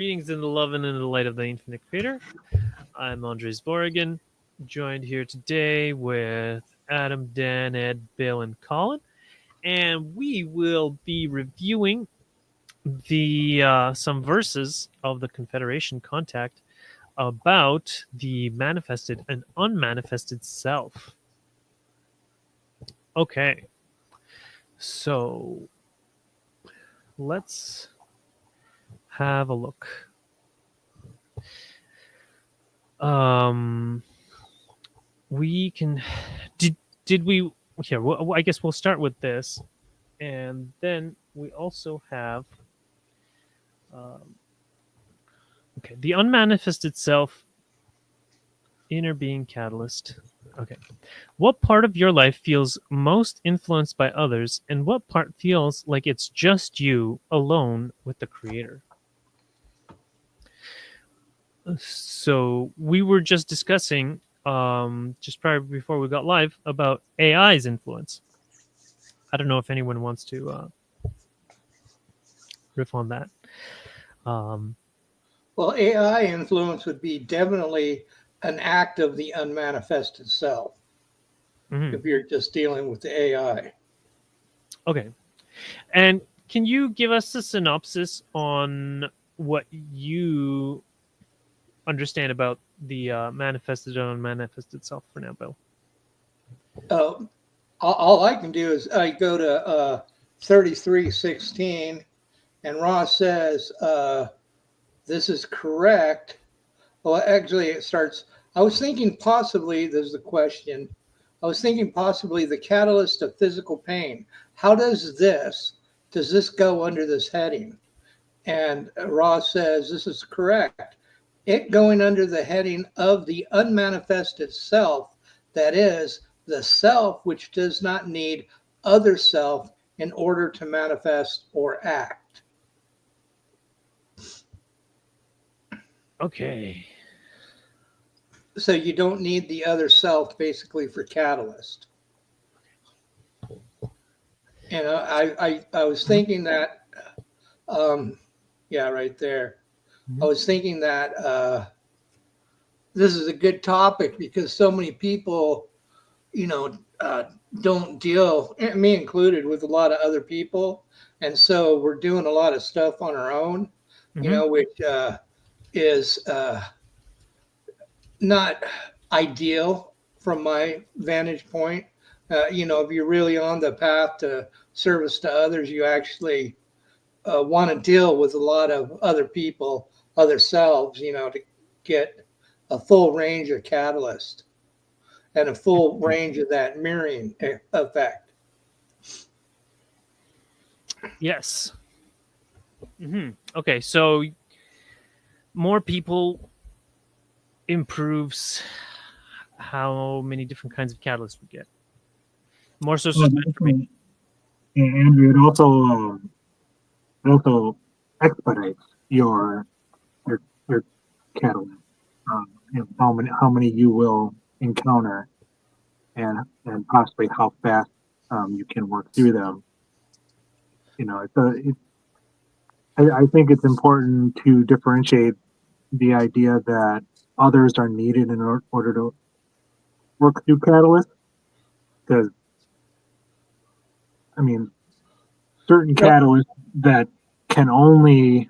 Greetings in the love and in the light of the infinite creator. I'm Andrii Zvorygin, joined here today with Adam, Dan, Ed, Bill, and Colin. And we will be reviewing the some verses of the Confederation contact about the manifested and unmanifested self. Okay, so let's have a look. We can did we here? Well, I guess we'll start with this, and then we also have okay, the unmanifested self, inner being catalyst. Okay, what part of your life feels most influenced by others, and what part feels like it's just you alone with the creator? So we were just discussing just prior before we got live about AI's influence. I don't know if anyone wants to riff on that. Well, AI influence would be definitely an act of the unmanifested self if you're just dealing with the AI. Okay. And can you give us a synopsis on what you understand about the manifested and unmanifested self for now, Bill? All I can do is I go to 33:16, and Ross says, this is correct. Well, actually, it starts, I was thinking possibly, there's the question, I was thinking possibly the catalyst of physical pain. How does this go under this heading? And Ross says, this is correct. It going under the heading of the unmanifested self, that is, the self which does not need other self in order to manifest or act. Okay. So you don't need the other self basically for catalyst. And I was thinking that, yeah, right there. I was thinking that this is a good topic because so many people, don't deal, me included, with a lot of other people. And so we're doing a lot of stuff on our own, which is not ideal from my vantage point. If you're really on the path to service to others, you actually want to deal with a lot of other people, other selves, to get a full range of catalyst and a full range of that mirroring effect. Yes. Okay, so more people improves how many different kinds of catalysts we get. More sources of information. And it also expedites your catalyst. How many you will encounter, and possibly how fast you can work through them. I think it's important to differentiate the idea that others are needed in order to work through catalysts, because certain catalysts that can only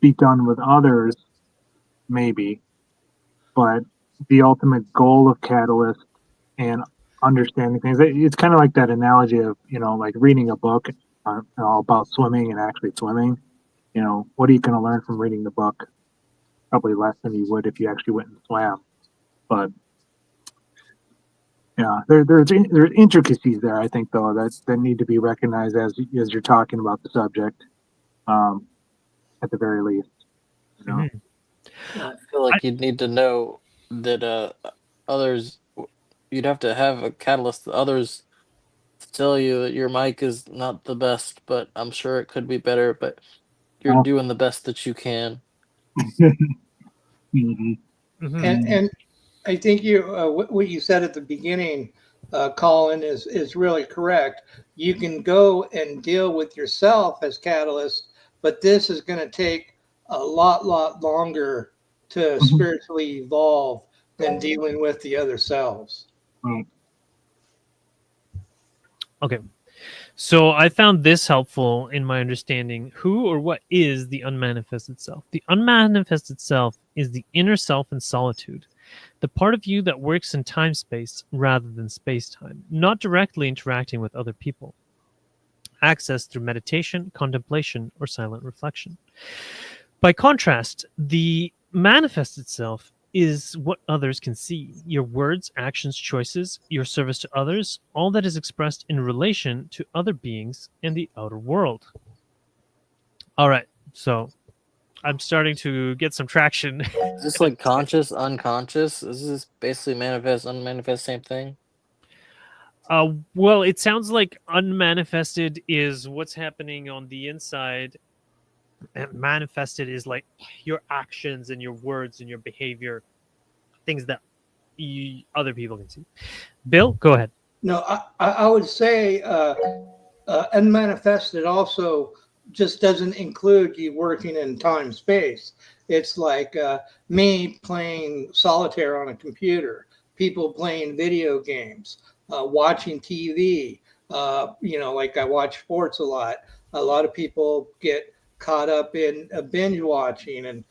be done with others, maybe, but the ultimate goal of catalyst and understanding things, it's kind of like that analogy of, like reading a book about swimming and actually swimming. What are you going to learn from reading the book? Probably less than you would if you actually went and swam. But yeah, there's intricacies there, I think, though, that need to be recognized as you're talking about the subject, at the very least. I feel like you'd need to know that others, you'd have to have a catalyst that others tell you that your mic is not the best, but I'm sure it could be better, but you're doing the best that you can. And I think what you said at the beginning, Colin, is really correct. You can go and deal with yourself as catalyst, but this is going to take a lot longer to spiritually evolve than dealing with the other selves. Right. Okay. So I found this helpful in my understanding. Who or what is the unmanifested self? The unmanifested self is the inner self in solitude, the part of you that works in time space rather than space time, not directly interacting with other people. Accessed through meditation, contemplation, or silent reflection. By contrast, the manifested self is what others can see. Your words, actions, choices, your service to others, all that is expressed in relation to other beings and the outer world. All right, so I'm starting to get some traction. Is this like conscious, unconscious? Is this basically manifest, unmanifest, same thing? Well, it sounds like unmanifested is what's happening on the inside, and manifested is like your actions and your words and your behavior, things that other people can see. Bill, go ahead. No, I would say unmanifested also just doesn't include you working in time space. It's like me playing solitaire on a computer, people playing video games, watching TV. Like I watch sports a lot. A lot of people get caught up in binge watching and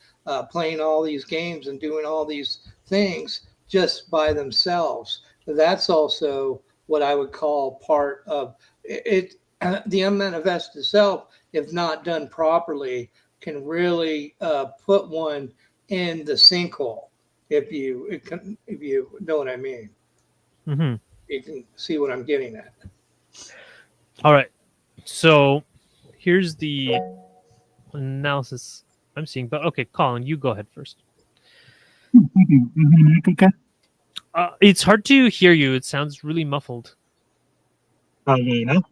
playing all these games and doing all these things just by themselves. That's also what I would call part of it. The unmanifested self, if not done properly, can really put one in the sinkhole. If you know what I mean, Mm-hmm. you can see what I'm getting at. All right. So here's the analysis I'm seeing. But okay, Colin, you go ahead first. Okay. It's hard to hear you. It sounds really muffled. You know,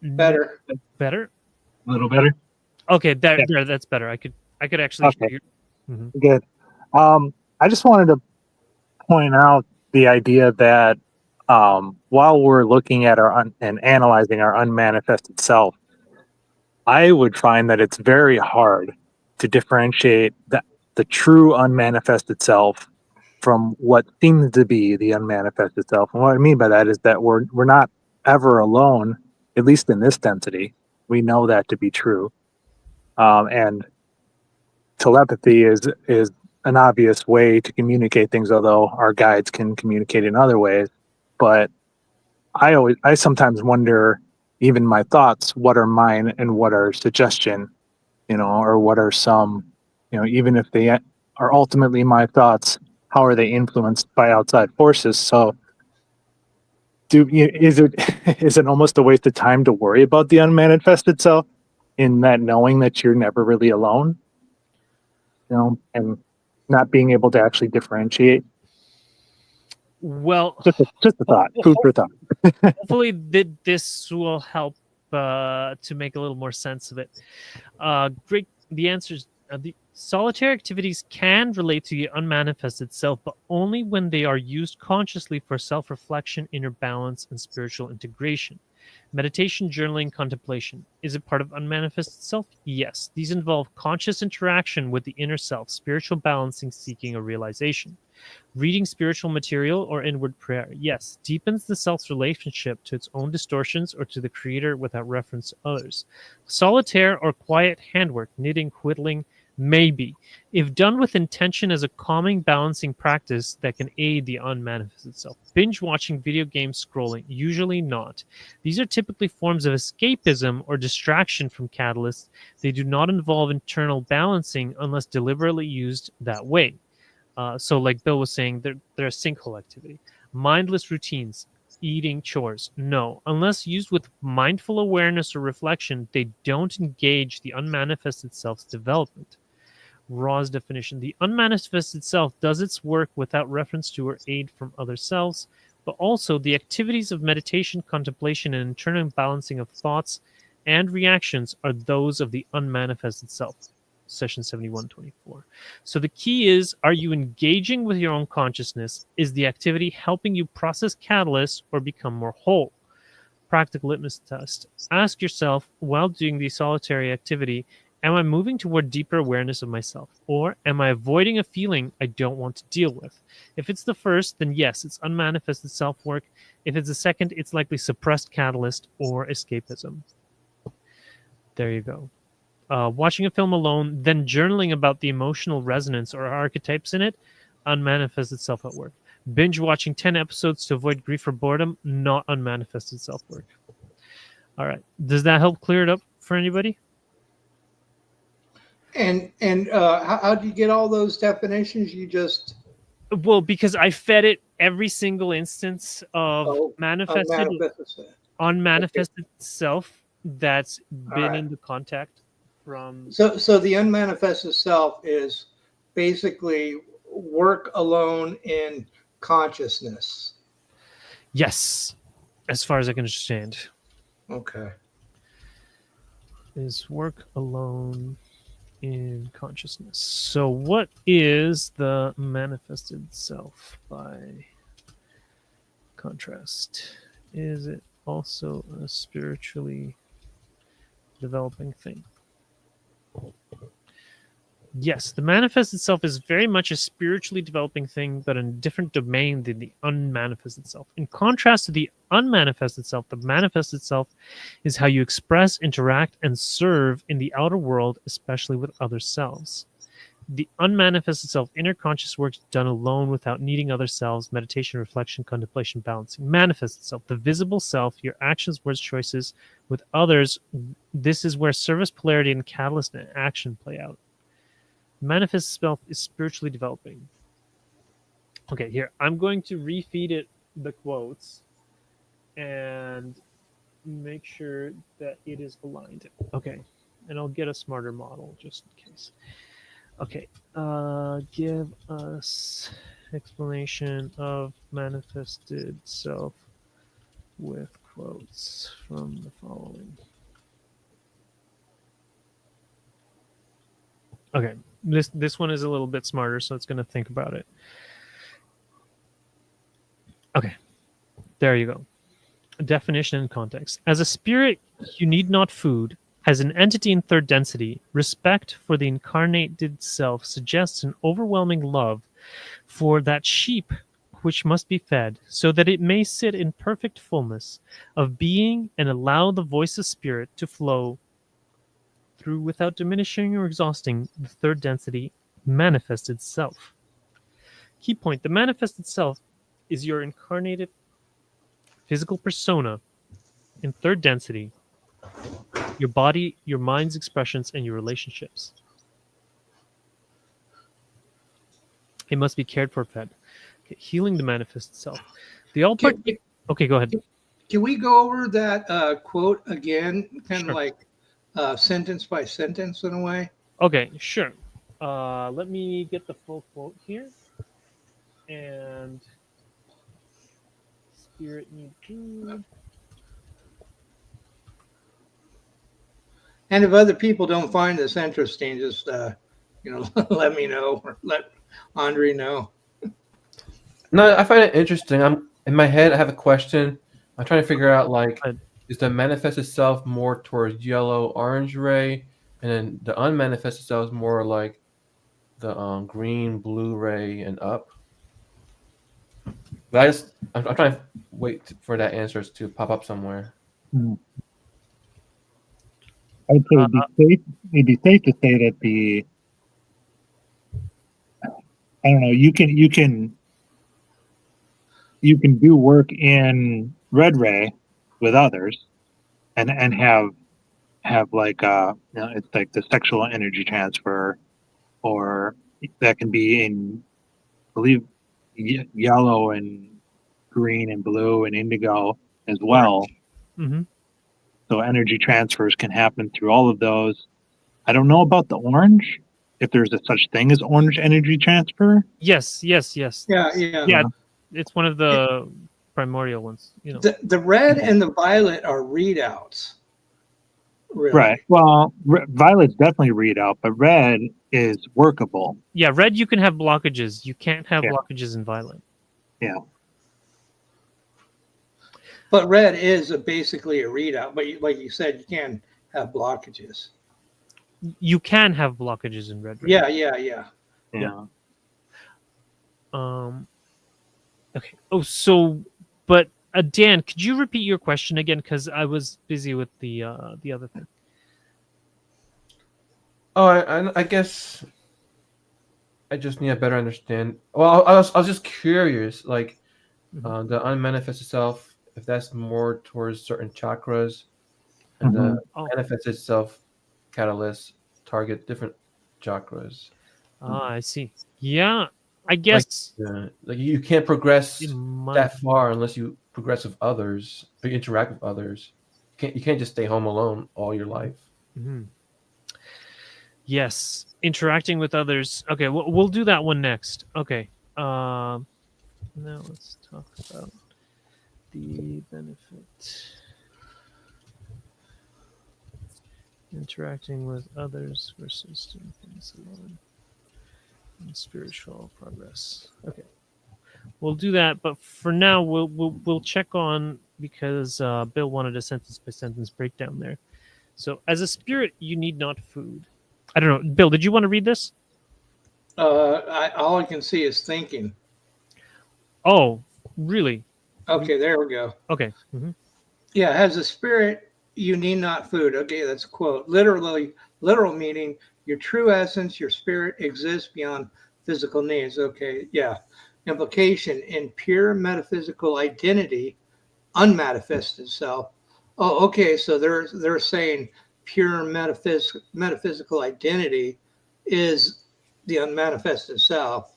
Better. Better? a little better. Okay, Yeah. there, that's better. I could actually Okay. hear you. Mhm. Good. I just wanted to point out the idea that while we're looking at and analyzing our unmanifested self, I would find that it's very hard to differentiate the true unmanifested self from what seems to be the unmanifested self. And what I mean by that is that we're not ever alone, at least in this density. We know that to be true. And telepathy is an obvious way to communicate things, although our guides can communicate in other ways. But I sometimes wonder, even my thoughts, what are mine and what are suggestion, or what are some, even if they are ultimately my thoughts, how are they influenced by outside forces? So is it almost a waste of time to worry about the unmanifested self, in that knowing that you're never really alone, and not being able to actually differentiate? Well, Just a thought, food for thought. hopefully this will help to make a little more sense of it. Great. The answers. The solitary activities can relate to the unmanifested self, but only when they are used consciously for self-reflection, inner balance, and spiritual integration. Meditation, journaling, contemplation. Is it part of unmanifested self? Yes. These involve conscious interaction with the inner self, spiritual balancing, seeking, or realization. Reading spiritual material or inward prayer, yes, deepens the self's relationship to its own distortions or to the creator without reference to others. Solitaire or quiet handwork, knitting, whittling, maybe, if done with intention as a calming, balancing practice that can aid the unmanifested self. Binge watching, video games, scrolling, usually not. These are typically forms of escapism or distraction from catalysts. They do not involve internal balancing unless deliberately used that way. So like Bill was saying, they're a sinkhole activity. Mindless routines, eating, chores. No, unless used with mindful awareness or reflection, they don't engage the unmanifested self's development. Raw's definition. The unmanifested self does its work without reference to or aid from other selves, but also the activities of meditation, contemplation, and internal balancing of thoughts and reactions are those of the unmanifested self. Session 7124. So the key is, are you engaging with your own consciousness? Is the activity helping you process catalysts or become more whole? Practical litmus test. Ask yourself while doing the solitary activity, Am I moving toward deeper awareness of myself? Or am I avoiding a feeling I don't want to deal with? If it's the first, then yes, it's unmanifested self-work. If it's the second, it's likely suppressed catalyst or escapism. There you go. Watching a film alone, then journaling about the emotional resonance or archetypes in it, unmanifested self-work. Binge watching 10 episodes to avoid grief or boredom, not unmanifested self-work. All right. Does that help clear it up for anybody? And how do you get all those definitions? You just Well, because I fed it every single instance of manifested, unmanifested self that's been into contact from. So the unmanifested self is basically work alone in consciousness. Yes, as far as I can understand. Okay. Is work alone in consciousness. So what is the manifested self by contrast? Is it also a spiritually developing thing? Yes, the manifested self is very much a spiritually developing thing, but in a different domain than the unmanifested self. In contrast to the unmanifested self, the manifested self is how you express, interact, and serve in the outer world, especially with other selves. The unmanifested self, inner conscious work done alone without needing other selves, meditation, reflection, contemplation, balancing. Manifested self, the visible self, your actions, words, choices with others. This is where service, polarity, and catalyst and action play out. Manifest self is spiritually developing. Okay, here, I'm going to refeed it the quotes and make sure that it is aligned. Okay, and I'll get a smarter model just in case. Okay, give us explanation of manifested self with quotes from the following. Okay, this one is a little bit smarter, so it's going to think about it. Okay, there you go. Definition and context. As a spirit, you need not food. As an entity in third density, respect for the incarnated self suggests an overwhelming love for that sheep which must be fed, so that it may sit in perfect fullness of being and allow the voice of spirit to flow through without diminishing or exhausting the third density manifested self. Key point, the manifested self is your incarnated physical persona in third density, your body, your mind's expressions, and your relationships. It must be cared for, fed. Okay, healing the manifested self. The all part. Okay, go ahead. Can we go over that quote again, kind of like sentence by sentence in a way? Okay, sure. Let me get the full quote here. And spirit need food. And if other people don't find this interesting, just let me know or let Andrii know. No, I find it interesting. I'm in my head. I have a question. I'm trying to figure out is the manifested self more towards yellow, orange ray, and then the unmanifested self is more like the green, blue ray and up. But I'm trying to wait for that answer to pop up somewhere. I'd say it'd be safe to say that I don't know, you can do work in red ray with others and have like it's like the sexual energy transfer, or that can be in, I believe, yellow and green and blue and indigo as well. Mm-hmm. So energy transfers can happen through all of those. I don't know about the orange, if there's a such thing as orange energy transfer. Yes. Yeah. It's one of the primordial ones. The red and the violet are readouts. Really. Right. Well, violet's definitely readout, but red is workable. Yeah, red you can have blockages. You can't have blockages in violet. Yeah. But red is basically a readout. But like you said, you can have blockages. you can have blockages in red ring. Yeah. Yeah. Okay. Oh, so, but Dan, could you repeat your question again? Because I was busy with the other thing. Oh, I guess I just need a better understand. Well, I was just curious, like the unmanifested self, if that's more towards certain chakras, and the Oh. manifested self catalyst target different chakras. I see. Yeah, I guess Like you can't progress it might. that far unless you progress with others or you interact with others. You can't just stay home alone all your life. Mhm. Yes, interacting with others. Okay, we'll do that one next. Okay. Now let's talk about the benefit. Interacting with others versus doing things alone. And spiritual progress. Okay. We'll do that, but for now we'll check on, because Bill wanted a sentence by sentence breakdown there. So, as a spirit, you need not food. I don't know, Bill. Did you want to read this? All I can see is thinking. Oh, really? Okay, there we go. Okay. Yeah, as a spirit, you need not food. Okay, that's a quote. Literal meaning, your true essence, your spirit exists beyond physical needs. Okay, yeah. Implication, in pure metaphysical identity, unmanifested self. Oh, okay, so they're saying pure metaphysical identity is the unmanifested self.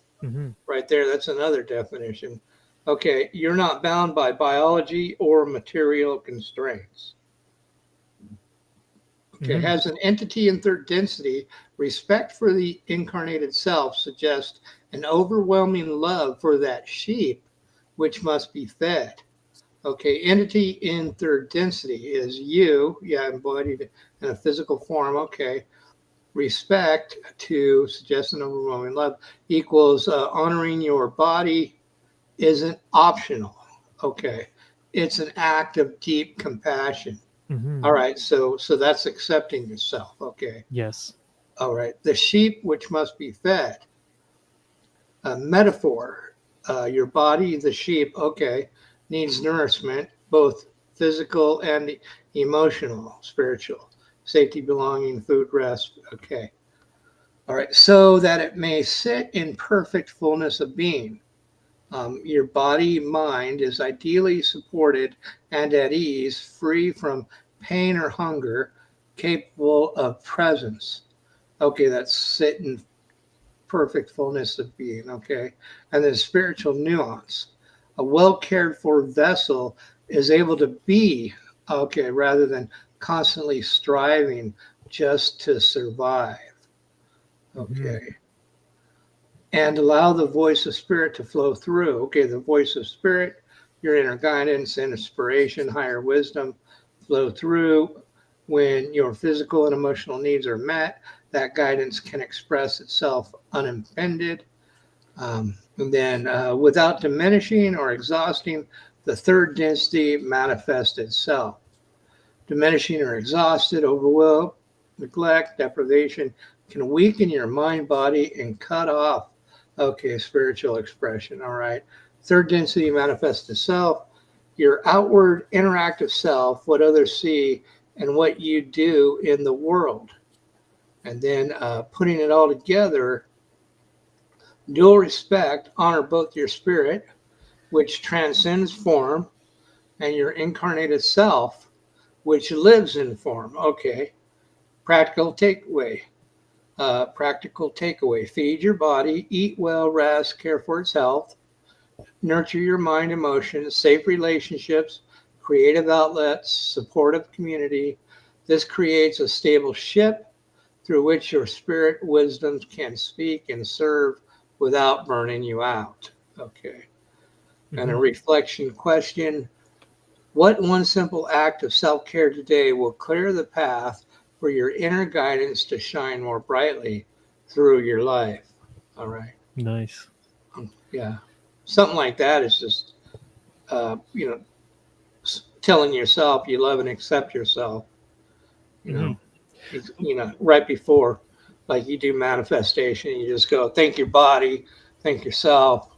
Right there, that's another definition. Okay, you're not bound by biology or material constraints. Okay, has an entity in third density. Respect for the incarnated self suggests an overwhelming love for that sheep, which must be fed. Okay, entity in third density is you, embodied in a physical form. Okay, respect to suggest an overwhelming love equals honoring your body isn't optional. Okay, it's an act of deep compassion. All right, so that's accepting yourself. Okay. Yes. All right, the sheep which must be fed. A metaphor. Your body, the sheep. Okay, needs nourishment, both physical and emotional, spiritual, safety, belonging, food, rest. Okay. All right, so that it may sit in perfect fullness of being. Your body, mind is ideally supported and at ease, free from pain or hunger, capable of presence. Okay, that's sit in perfect fullness of being. Okay, and then spiritual nuance. A well cared for vessel is able to be, okay, rather than constantly striving just to survive. Okay. And allow the voice of spirit to flow through. Okay, the voice of spirit, your inner guidance and inspiration, higher wisdom flow through. When your physical and emotional needs are met, that guidance can express itself unimpeded. And then without diminishing or exhausting the third density manifest itself. Diminishing or exhausted, overwhelm, neglect, deprivation can weaken your mind, body, and cut off, okay, spiritual expression. All right. Third density manifests itself, your outward interactive self, what others see, and what you do in the world. And then putting it all together, dual respect, honor both your spirit, which transcends form, and your incarnated self, which lives in form. Okay. Practical takeaway. Feed your body, eat well, rest, care for its health, nurture your mind, emotions, safe relationships, creative outlets, supportive community. This creates a stable ship through which your spirit wisdoms can speak and serve without burning you out. Okay. And a reflection question. What one simple act of self-care today will clear the path for your inner guidance to shine more brightly through your life? All right. Nice. Yeah. Something like that is just, telling yourself you love and accept yourself, right before, like you do manifestation, you just go thank your body, thank yourself,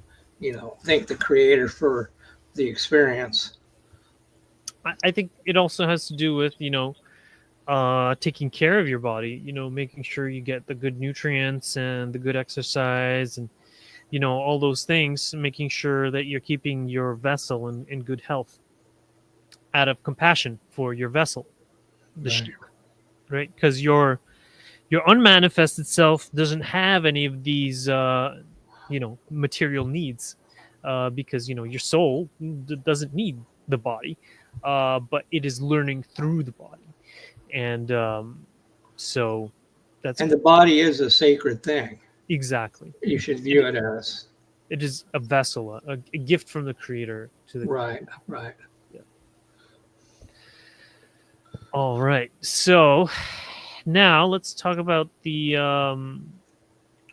thank the creator for the experience. I think it also has to do with taking care of your body, making sure you get the good nutrients and the good exercise and all those things, making sure that you're keeping your vessel in good health out of compassion for your vessel, the Right. sheep, right? Because your unmanifested self doesn't have any of these material needs, because your soul doesn't need the body, but it is learning through the body, and so that's And the body is a sacred thing. exactly. You should view it as. It is a vessel, a gift from the creator to the Right. Yeah. All right. So now let's talk about the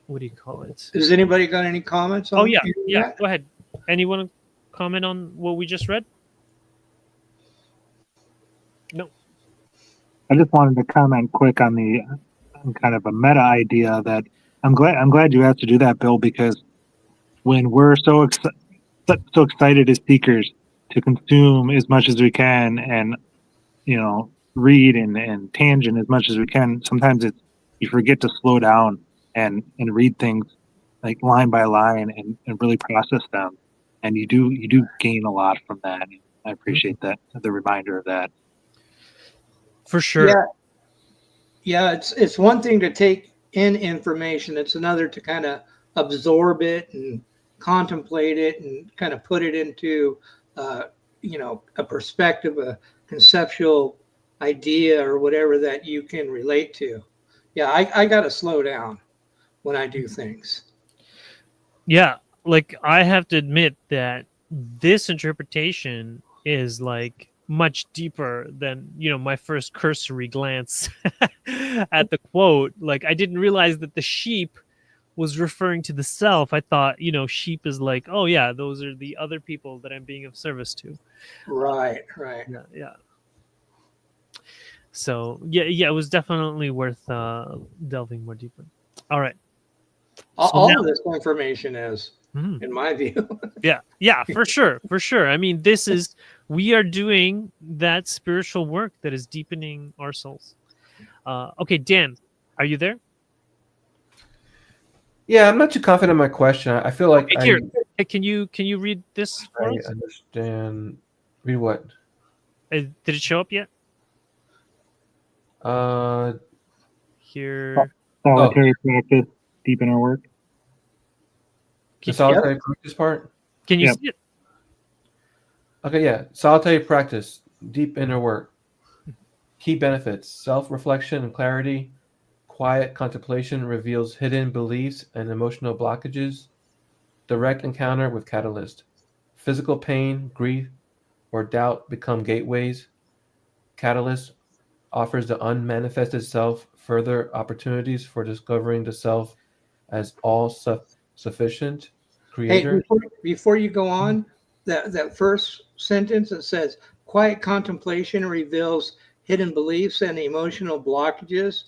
what do you call it? Has anybody got any comments on Oh yeah, any of yeah. that? Go ahead. Anyone comment on what we just read? No. I just wanted to comment quick on the kind of a meta idea that I'm glad you asked to do that, Bill, because when we're so excited as seekers to consume as much as we can and read and tangent as much as we can, sometimes you forget to slow down and read things like line by line and really process them, and you do gain a lot from that. I appreciate that, the reminder of that. For sure. Yeah, it's one thing to take in information. It's another to kind of absorb it and contemplate it and kind of put it into, a perspective, a conceptual idea or whatever that you can relate to. Yeah, I got to slow down when I do things. Yeah, like I have to admit that this interpretation is like much deeper than my first cursory glance at the quote. Like I didn't realize that the sheep was referring to the self. I thought sheep is like, oh yeah, those are the other people that I'm being of service to. Right. Yeah. So yeah, it was definitely worth delving more deeper. All right. All of this information is, in my view. Yeah, for sure. I mean, we are doing that spiritual work that is deepening our souls. Okay, Dan, are you there? Yeah, I'm not too confident in my question. I feel like Here, can you read this for I us? understand. Read what? Did it show up yet? Here. Solitary practice, deep inner work. The solitary practice part? Can you see it? Okay, yeah. Solitary practice, deep inner work. Key benefits: self-reflection and clarity. Quiet contemplation reveals hidden beliefs and emotional blockages. Direct encounter with catalyst. Physical pain, grief, or doubt become gateways. Catalyst offers the unmanifested self further opportunities for discovering the self as all sufficient creator. Hey, before you go on, that first sentence that says quiet contemplation reveals hidden beliefs and emotional blockages,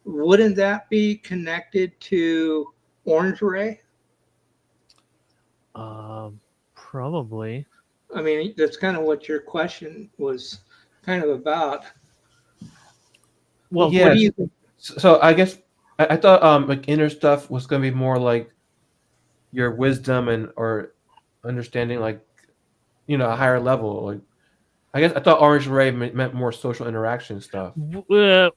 wouldn't that be connected to Orange Ray? Probably. I mean, that's kind of what your question was kind of about. Well, yeah. What do you think? So I guess I thought like inner stuff was going to be more like your wisdom or understanding, like a higher level. Like I guess I thought Orange Ray meant more social interaction stuff.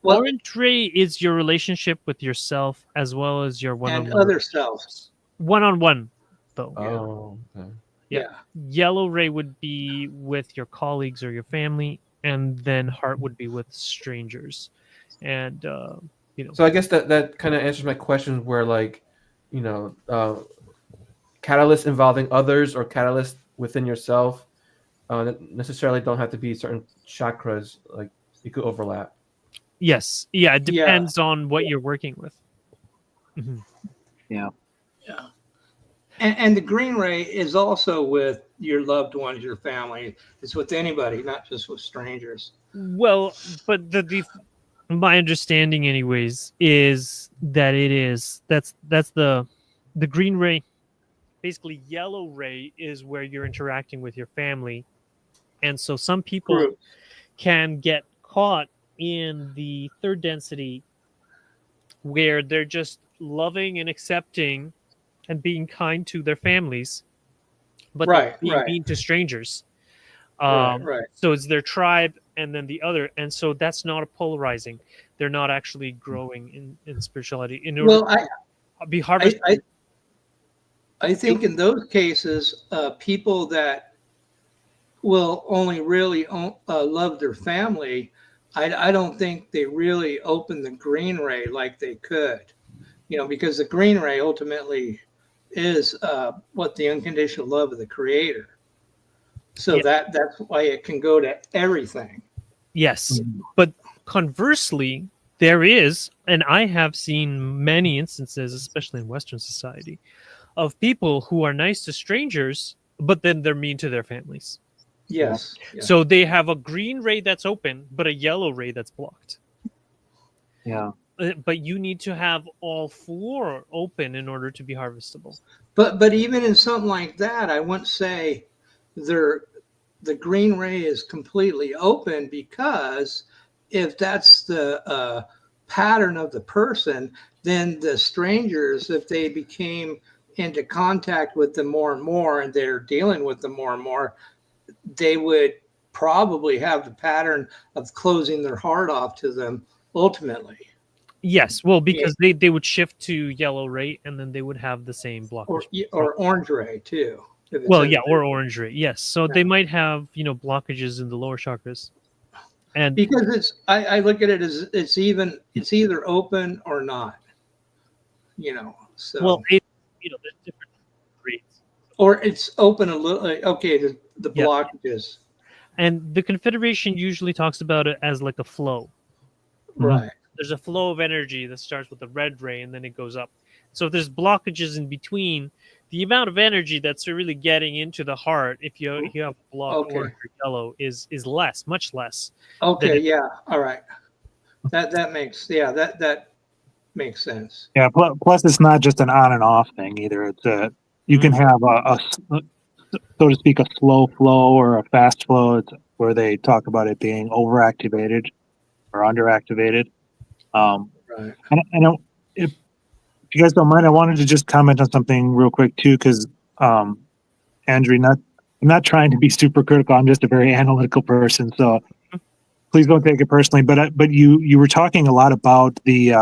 Orange Ray is your relationship with yourself as well as your one-on-one And other selves. One-on-one, though. Oh, okay. Yeah. Yellow Ray would be with your colleagues or your family, and then Heart would be with strangers. And So I guess that kind of answers my question, where like, catalysts involving others or catalysts within yourself necessarily don't have to be certain chakras. Like it could overlap. Yes. Yeah. It depends on what you're working with. Mm-hmm. Yeah. And the green ray is also with your loved ones, your family. It's with anybody, not just with strangers. Well, but the my understanding, anyways, is that that's the green ray. Basically, yellow ray is where you're interacting with your family, and so some people Group. can get caught in the third density where they're just loving and accepting and being kind to their families, but they're Right, being right, mean to strangers. right. So it's their tribe and then the other, and so that's not a polarizing. They're not actually growing in spirituality. In order Well, to be I, harvested, I, I think in those cases, people that will only really love their family, I don't think they really open the green ray like they could, because the green ray ultimately is what the unconditional love of the creator. So Yeah. that's why it can go to everything. yes, but conversely, there is, and I have seen many instances, especially in Western society, of people who are nice to strangers, but then they're mean to their families. Yes. Yeah. So they have a green ray that's open, but a yellow ray that's blocked. Yeah. But you need to have all four open in order to be harvestable. But even in something like that, I wouldn't say the green ray is completely open, because if that's the pattern of the person, then the strangers, if they became into contact with them more and more, and they're dealing with them more and more, they would probably have the pattern of closing their heart off to them ultimately. Yes, well, because they would shift to yellow ray, and then they would have the same blockage. Or orange ray too. Well, yeah, or orange ray. Yes, so they might have blockages in the lower chakras, and because I look at it as it's either open or not. So well, there's different grades. or it's open a little. Okay, the blockages. And the Confederation usually talks about it as like a flow. Right. There's a flow of energy that starts with the red ray and then it goes up. So if there's blockages in between, the amount of energy that's really getting into the heart, if you have blocked orange or yellow, is less, much less. Okay. Yeah. All right. That makes that makes sense. Yeah. Plus, it's not just an on and off thing either. It's you can have a so to speak, a slow flow or a fast flow. It's where they talk about it being overactivated or underactivated. Right. I know if you guys don't mind, I wanted to just comment on something real quick too, because Andrii, I'm not trying to be super critical. I'm just a very analytical person, so please don't take it personally. But you were talking a lot about the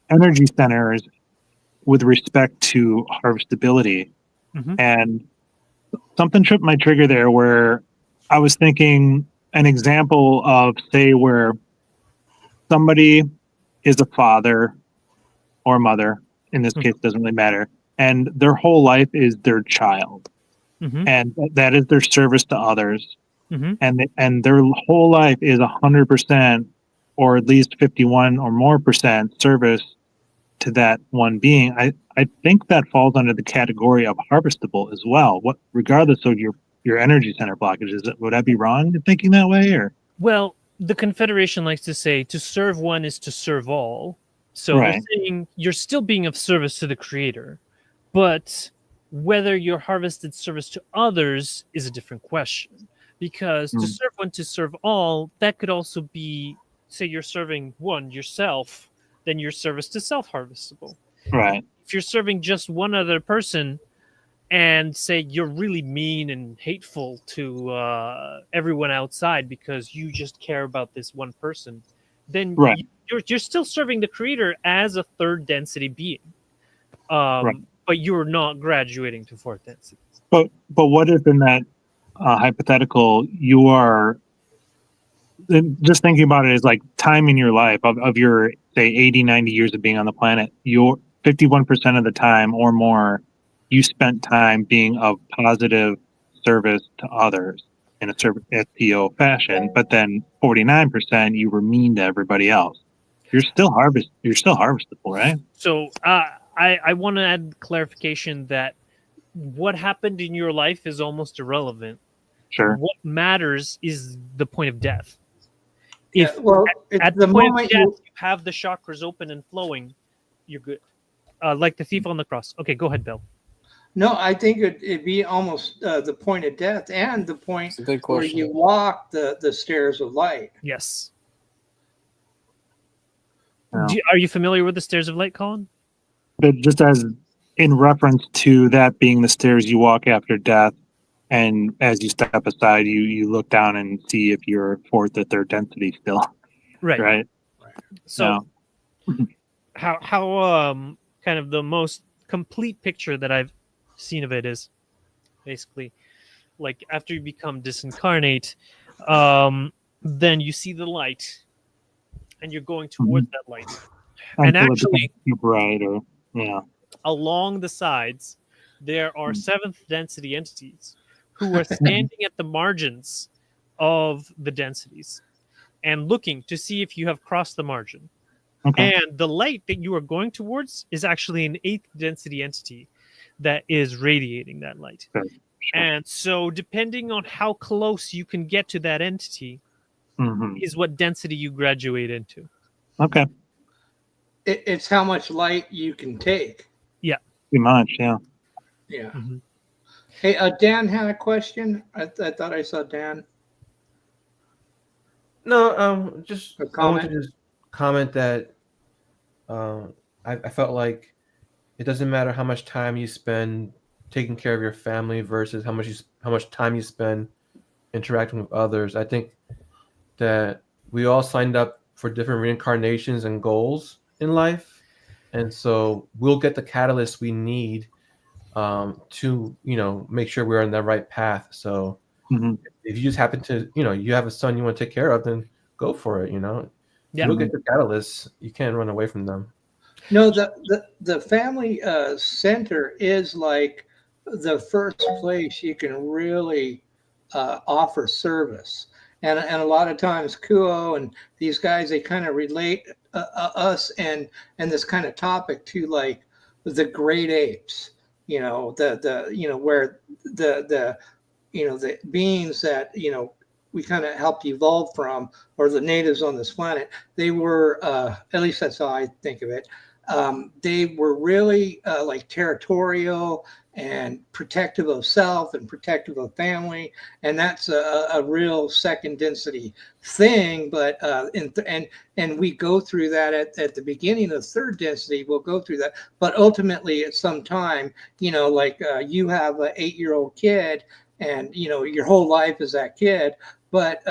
energy centers with respect to harvestability, and something tripped my trigger there, where I was thinking an example of, say, where somebody is a father or mother, in this case, doesn't really matter, and their whole life is their child, and that is their service to others, and their whole life is 100%, or at least 51 or more percent service to that one being. I think that falls under the category of harvestable as well. Regardless of your energy center blockages, would I be wrong in thinking that way, or? Well, the Confederation likes to say to serve one is to serve all. So they're saying you're still being of service to the creator, but whether you're harvested service to others is a different question. Because to serve one to serve all, that could also be, say you're serving one yourself, then your service to self harvestable. Right. If you're serving just one other person, and say you're really mean and hateful to everyone outside because you just care about this one person, then you're still serving the creator as a third density being, but you're not graduating to fourth density. But what if in that hypothetical you are just thinking about it as like time in your life of your, say, 80, 90 years of being on the planet, you're 51% of the time or more you spent time being of positive service to others in a SPO fashion, but then 49% you were mean to everybody else. You're still harvestable, right? So I want to add clarification that what happened in your life is almost irrelevant. Sure. What matters is the point of death. If well, it's at the the point of moment death you. you have the chakras open and flowing, you're good. Like the thief on the cross. Okay, go ahead, Bill. No, I think it'd be almost the point of death and the point It's a good where question. you walk the stairs of light. Yes. Yeah. Are you familiar with the stairs of light, Colin? But just as in reference to that being the stairs you walk after death, and as you step aside, you look down and see if you're fourth or third density still, Right. right? So Yeah. how kind of the most complete picture that I've seen of it is basically like after you become disincarnate, then you see the light and you're going towards that light. And Until it actually, becomes too bright, or yeah. along the sides, there are seventh density entities who are standing at the margins of the densities and looking to see if you have crossed the margin. Okay. And the light that you are going towards is actually an eighth density entity that is radiating that light. Okay. Sure. And so, depending on how close you can get to that entity, Mm-hmm. is what density you graduate into. Okay. It's how much light you can take. Pretty much, yeah. Yeah. Mm-hmm. Hey, Dan had a question. I thought I saw Dan. No, just A I want to comment? just comment that I felt like it doesn't matter how much time you spend taking care of your family versus how much time you spend interacting with others. I think that we all signed up for different reincarnations and goals in life, and so we'll get the catalyst we need to make sure we're on the right path. So Mm-hmm. if you just happen to you have a son you want to take care of, then go for it. Yeah. You'll get the catalysts. You can't run away from them. No, the family center is like the first place you can really offer service. And a lot of times Kuo and these guys, they kind of relate us and this kind of topic to like the great apes, where the beings that we kind of helped evolve from, or the natives on this planet, they were at least that's how I think of it. They were really like territorial and protective of self and protective of family, and that's a real second density thing. But and we go through that at the beginning of third density. We'll go through that, but ultimately at some time, like you have an 8-year-old kid, and your whole life is that kid, but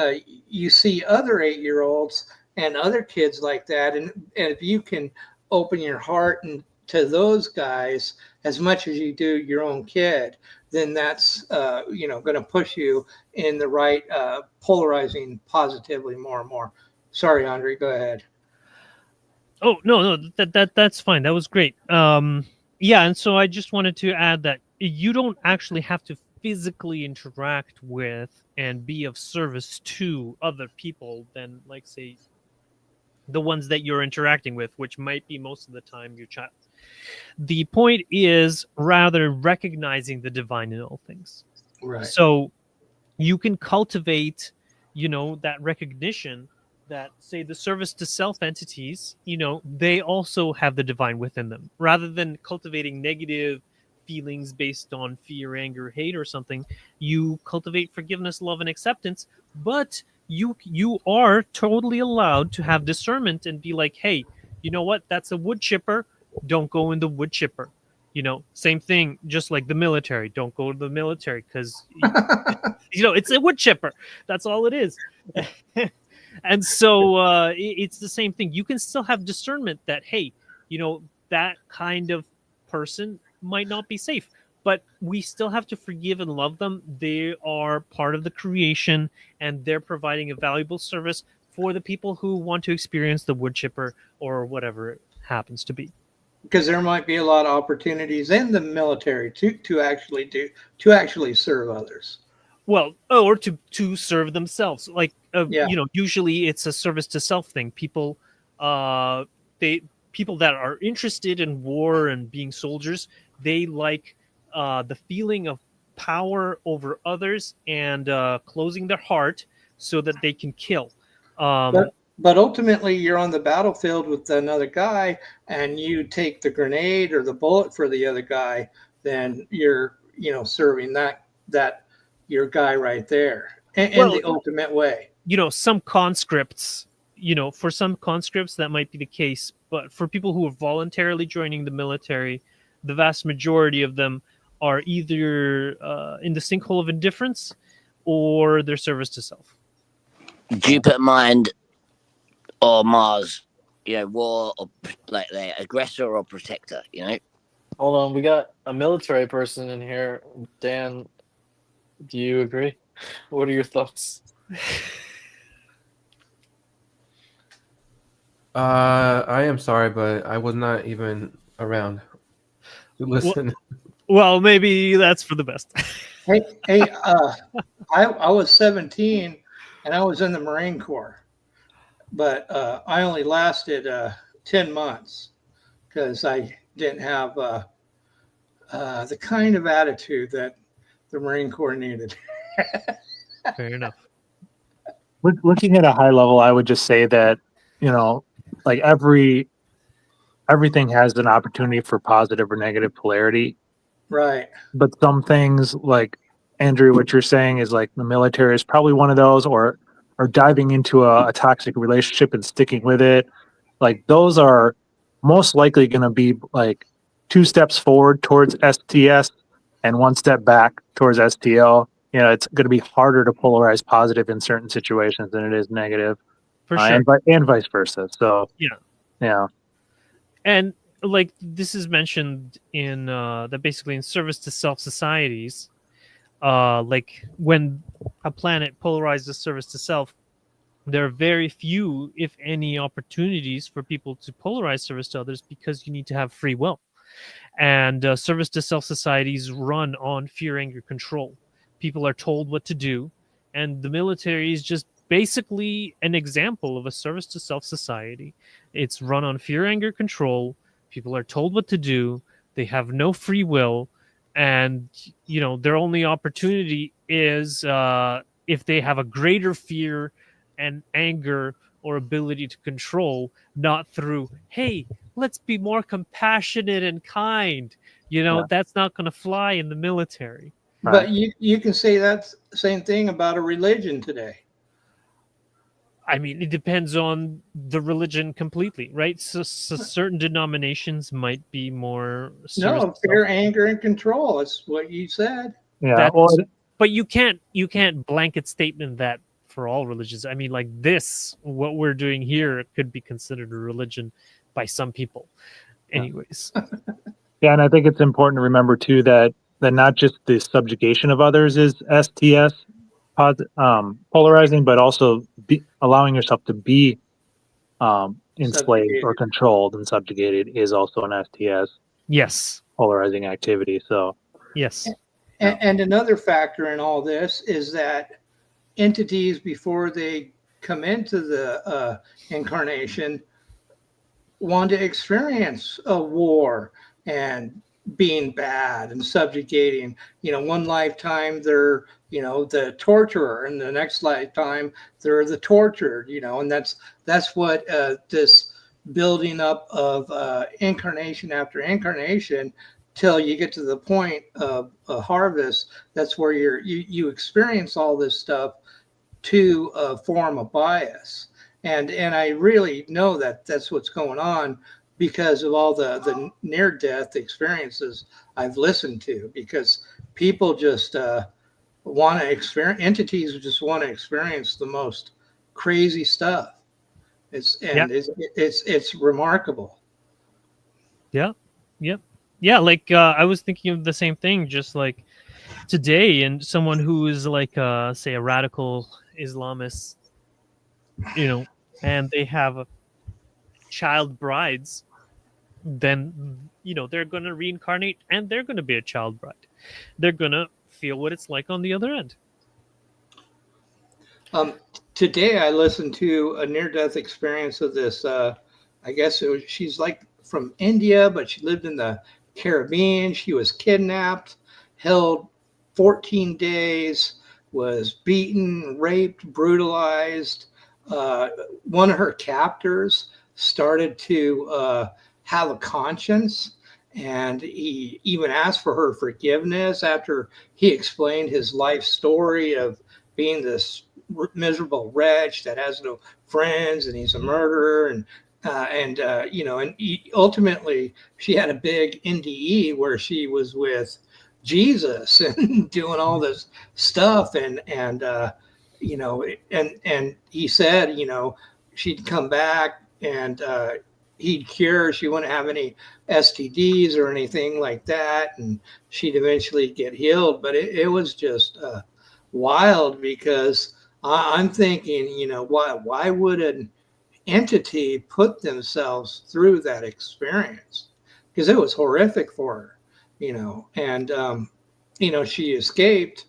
you see other 8-year-olds and other kids like that, and if you can open your heart and to those guys as much as you do your own kid, then that's going to push you in the right polarizing positively more and more. Sorry, Andrii, go ahead. Oh no, that's fine. That was great. Yeah, and so I just wanted to add that you don't actually have to physically interact with and be of service to other people than, like, say, the ones that you're interacting with, which might be most of the time your child. The point is rather recognizing the divine in all things. Right. So you can cultivate, that recognition that, say, the service to self entities, they also have the divine within them. Rather than cultivating negative feelings based on fear, anger, hate, or something, you cultivate forgiveness, love, and acceptance. But you are totally allowed to have discernment and be like, hey, you know what? That's a wood chipper. Don't go in the wood chipper. Same thing, just like the military. Don't go to the military because, it's a wood chipper. That's all it is. And so it's the same thing. You can still have discernment that, hey, that kind of person might not be safe, but we still have to forgive and love them. They are part of the creation, and they're providing a valuable service for the people who want to experience the wood chipper or whatever it happens to be. Because there might be a lot of opportunities in the military to actually serve others. Well, or to serve themselves. Like, Yeah. usually it's a service to self thing. People that are interested in war and being soldiers, they like the feeling of power over others and closing their heart so that they can kill. But ultimately, you're on the battlefield with another guy, and you take the grenade or the bullet for the other guy. Then you're, serving that your guy right there in the ultimate way. Some conscripts, for some conscripts that might be the case, but for people who are voluntarily joining the military, the vast majority of them are either in the sinkhole of indifference or their service to self. Jupiter mind or Mars, war or like the aggressor or protector, Hold on, we got a military person in here. Dan, do you agree? What are your thoughts? I am sorry, but I was not even around to listen. Well, maybe that's for the best. Hey, I was 17 and I was in the Marine Corps, but I only lasted 10 months because I didn't have the kind of attitude that the Marine Corps needed. Fair enough. Looking at a high level, I would just say that, like everything has an opportunity for positive or negative polarity. Right. But some things, like Andrew, what you're saying is like the military is probably one of those, or diving into a toxic relationship and sticking with it. Like those are most likely going to be like 2 steps forward towards STS and 1 step back towards STL. It's going to be harder to polarize positive in certain situations than it is negative. For sure. And vice versa. So yeah. And like this is mentioned in that basically in service to self societies, like when a planet polarizes service to self, there are very few, if any, opportunities for people to polarize service to others because you need to have free will. And service to self societies run on fear, anger, control. People are told what to do, and the military is just basically an example of a service to self society. It's run on fear, anger, control. People are told what to do. They have no free will, and their only opportunity is if they have a greater fear and anger or ability to control, not through, hey, let's be more compassionate and kind. That's not going to fly in the military. But you can say that same thing about a religion today. I mean, it depends on the religion completely, right? So certain denominations might be more fear, anger, and control. That's what you said. Yeah. But you can't blanket statement that for all religions. I mean, like what we're doing here could be considered a religion by some people. Anyways. Yeah, and I think it's important to remember too that not just the subjugation of others is STS polarizing, but also allowing yourself to be enslaved or controlled and subjugated is also an STS. Yes. Polarizing activity. So yes. And another factor in all this is that entities, before they come into the incarnation, want to experience a war and being bad and subjugating. One lifetime they're the torturer, and the next lifetime they're the tortured. And that's what this building up of incarnation after incarnation till you get to the point of a harvest. That's where you experience all this stuff to form a bias. And I really know that that's what's going on because of all the near-death experiences I've listened to, because people just want to experience, entities just want to experience the most crazy stuff. It's remarkable. Yeah. Yep. Yeah, like I was thinking of the same thing just like today, and someone who is like say a radical Islamist, and they have child brides, then they're going to reincarnate and they're going to be a child bride. They're going to feel what it's like on the other end. Today I listened to a near-death experience of this I guess she's like from India, but she lived in the Caribbean. She was kidnapped, held 14 days, was beaten, raped, brutalized, one of her captors started to have a conscience, and he even asked for her forgiveness after he explained his life story of being this miserable wretch that has no friends, and he's a murderer, and ultimately she had a big NDE where she was with Jesus and doing all this stuff, and he said, she'd come back and he'd cure. She wouldn't have any STDs or anything like that, and she'd eventually get healed. But it was just wild, because I'm thinking, why would an entity put themselves through that experience? Because it was horrific for her, and she escaped,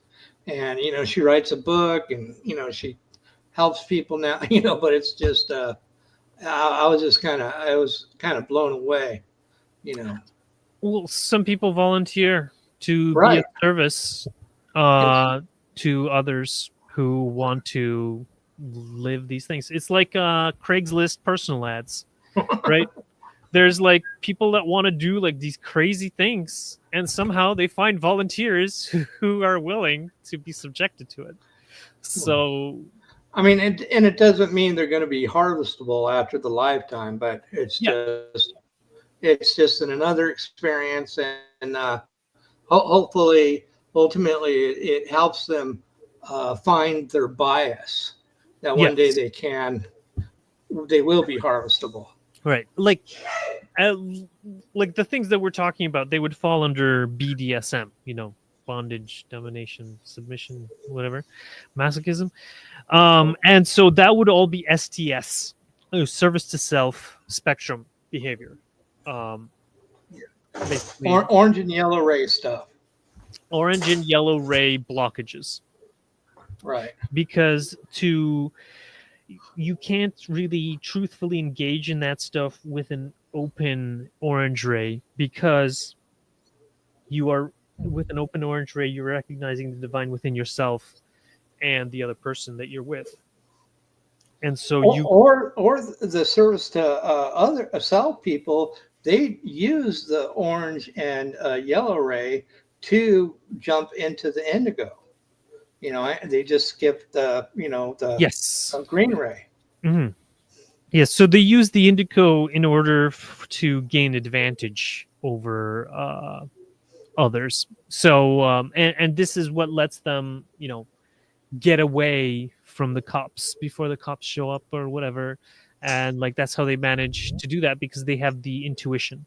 and she writes a book, and she helps people now, but it's just I was kind of blown away. Well, some people volunteer to be Right. of service to others who want to live these things. It's like Craigslist personal ads, right? There's like people that want to do like these crazy things, and somehow they find volunteers who are willing to be subjected to it. So, I mean, and it doesn't mean they're going to be harvestable after the lifetime, but it's just another experience, and hopefully, ultimately, it helps them find their bias. That one day they will be harvestable. Right, like the things that we're talking about, they would fall under BDSM, bondage, domination, submission, whatever, masochism, and so that would all be STS, service to self spectrum behavior. Orange and yellow ray stuff. Orange and yellow ray blockages. Right. Because you can't really truthfully engage in that stuff with an open orange ray, because you are, with an open orange ray, you're recognizing the divine within yourself and the other person that you're with. And so or the service to other self people, they use the orange and yellow ray to jump into the indigo. They just skip the green ray. Mm-hmm. Yes, so they use the indigo in order to gain advantage over others. So and this is what lets them get away from the cops before the cops show up or whatever, and that's how they manage to do that, because they have the intuition,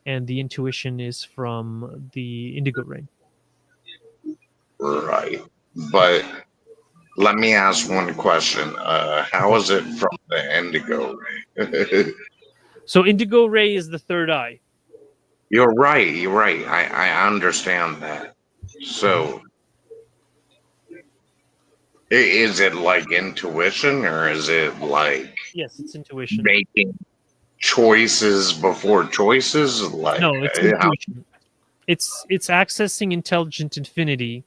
and the intuition is from the indigo ray. Right, but let me ask one question. How is it from the indigo ray? So indigo ray is the third eye. You're right. I understand that. So, is it like intuition, or is it like... Yes, it's intuition. Making choices before choices? No, it's intuition. It's accessing intelligent infinity.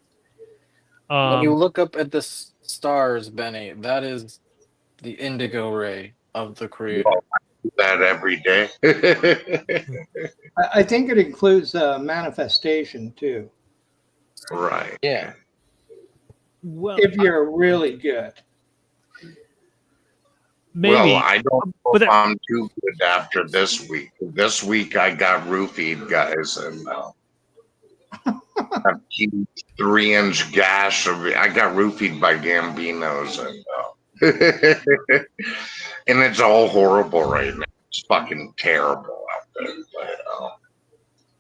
When you look up at the stars, Benny, that is the indigo ray of the Creator. Well, I do that every day. I think it includes manifestation too. Right. Yeah. Well, if you're really good. Maybe. Well, I don't know if I'm too good after this week. This week I got roofied, guys, and a huge 3-inch gash. I got roofied by Gambinos, and and it's all horrible right now. It's fucking terrible out there. But,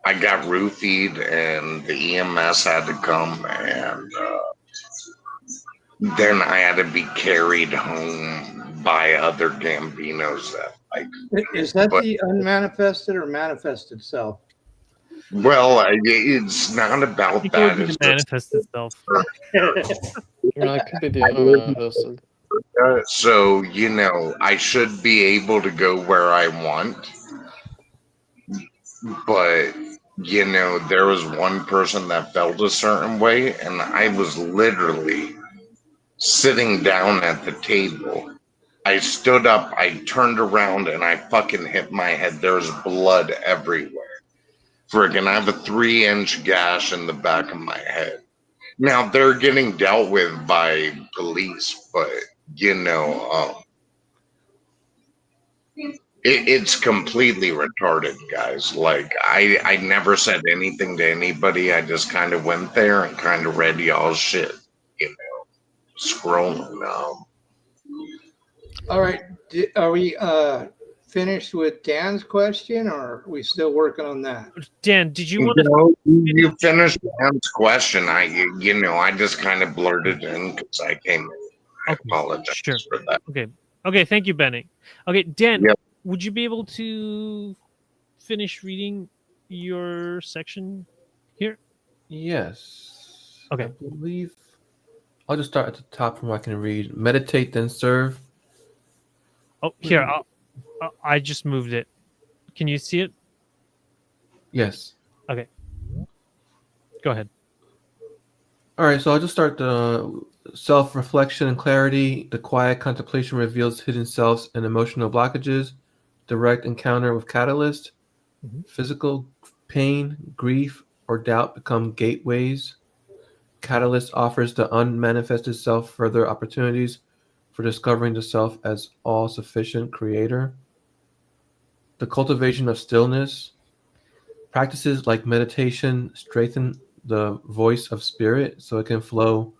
I got roofied, and the EMS had to come, and then I had to be carried home by other Gambinos. Is that the unmanifested or manifested self? Well, it's not about that. It's manifest itself. It could be the unmanifested. So, I should be able to go where I want. But, there was one person that felt a certain way, and I was literally sitting down at the table. I stood up, I turned around, and I fucking hit my head. There's blood everywhere. Friggin', I have a 3-inch gash in the back of my head. Now, they're getting dealt with by police, but, you know, it's completely retarded, guys. Like, I never said anything to anybody. I just kind of went there and kind of read y'all's shit, you know, scrolling. All right. Are we finished with Dan's question, or are we still working on that? Dan, did you want You to? know, you finished Dan's question. You know, I just kind of blurted in because I came in. I apologize Sure. for that. Okay. Thank you, Benny. Okay, Dan, Yep. would you be able to finish reading your section here? Yes. Okay. I believe I'll just start at the top from where I can read. Meditate, then serve. Oh, here. I just moved it. Can you see it? Yes. Okay. Go ahead. All right, so I'll just start the self-reflection and clarity. The quiet contemplation reveals hidden selves and emotional blockages. Direct encounter with catalyst. Physical pain, grief, or doubt become gateways. Catalyst offers the unmanifested self further opportunities for discovering the self as all-sufficient creator. The cultivation of stillness. Practices like meditation strengthen the voice of spirit so it can flow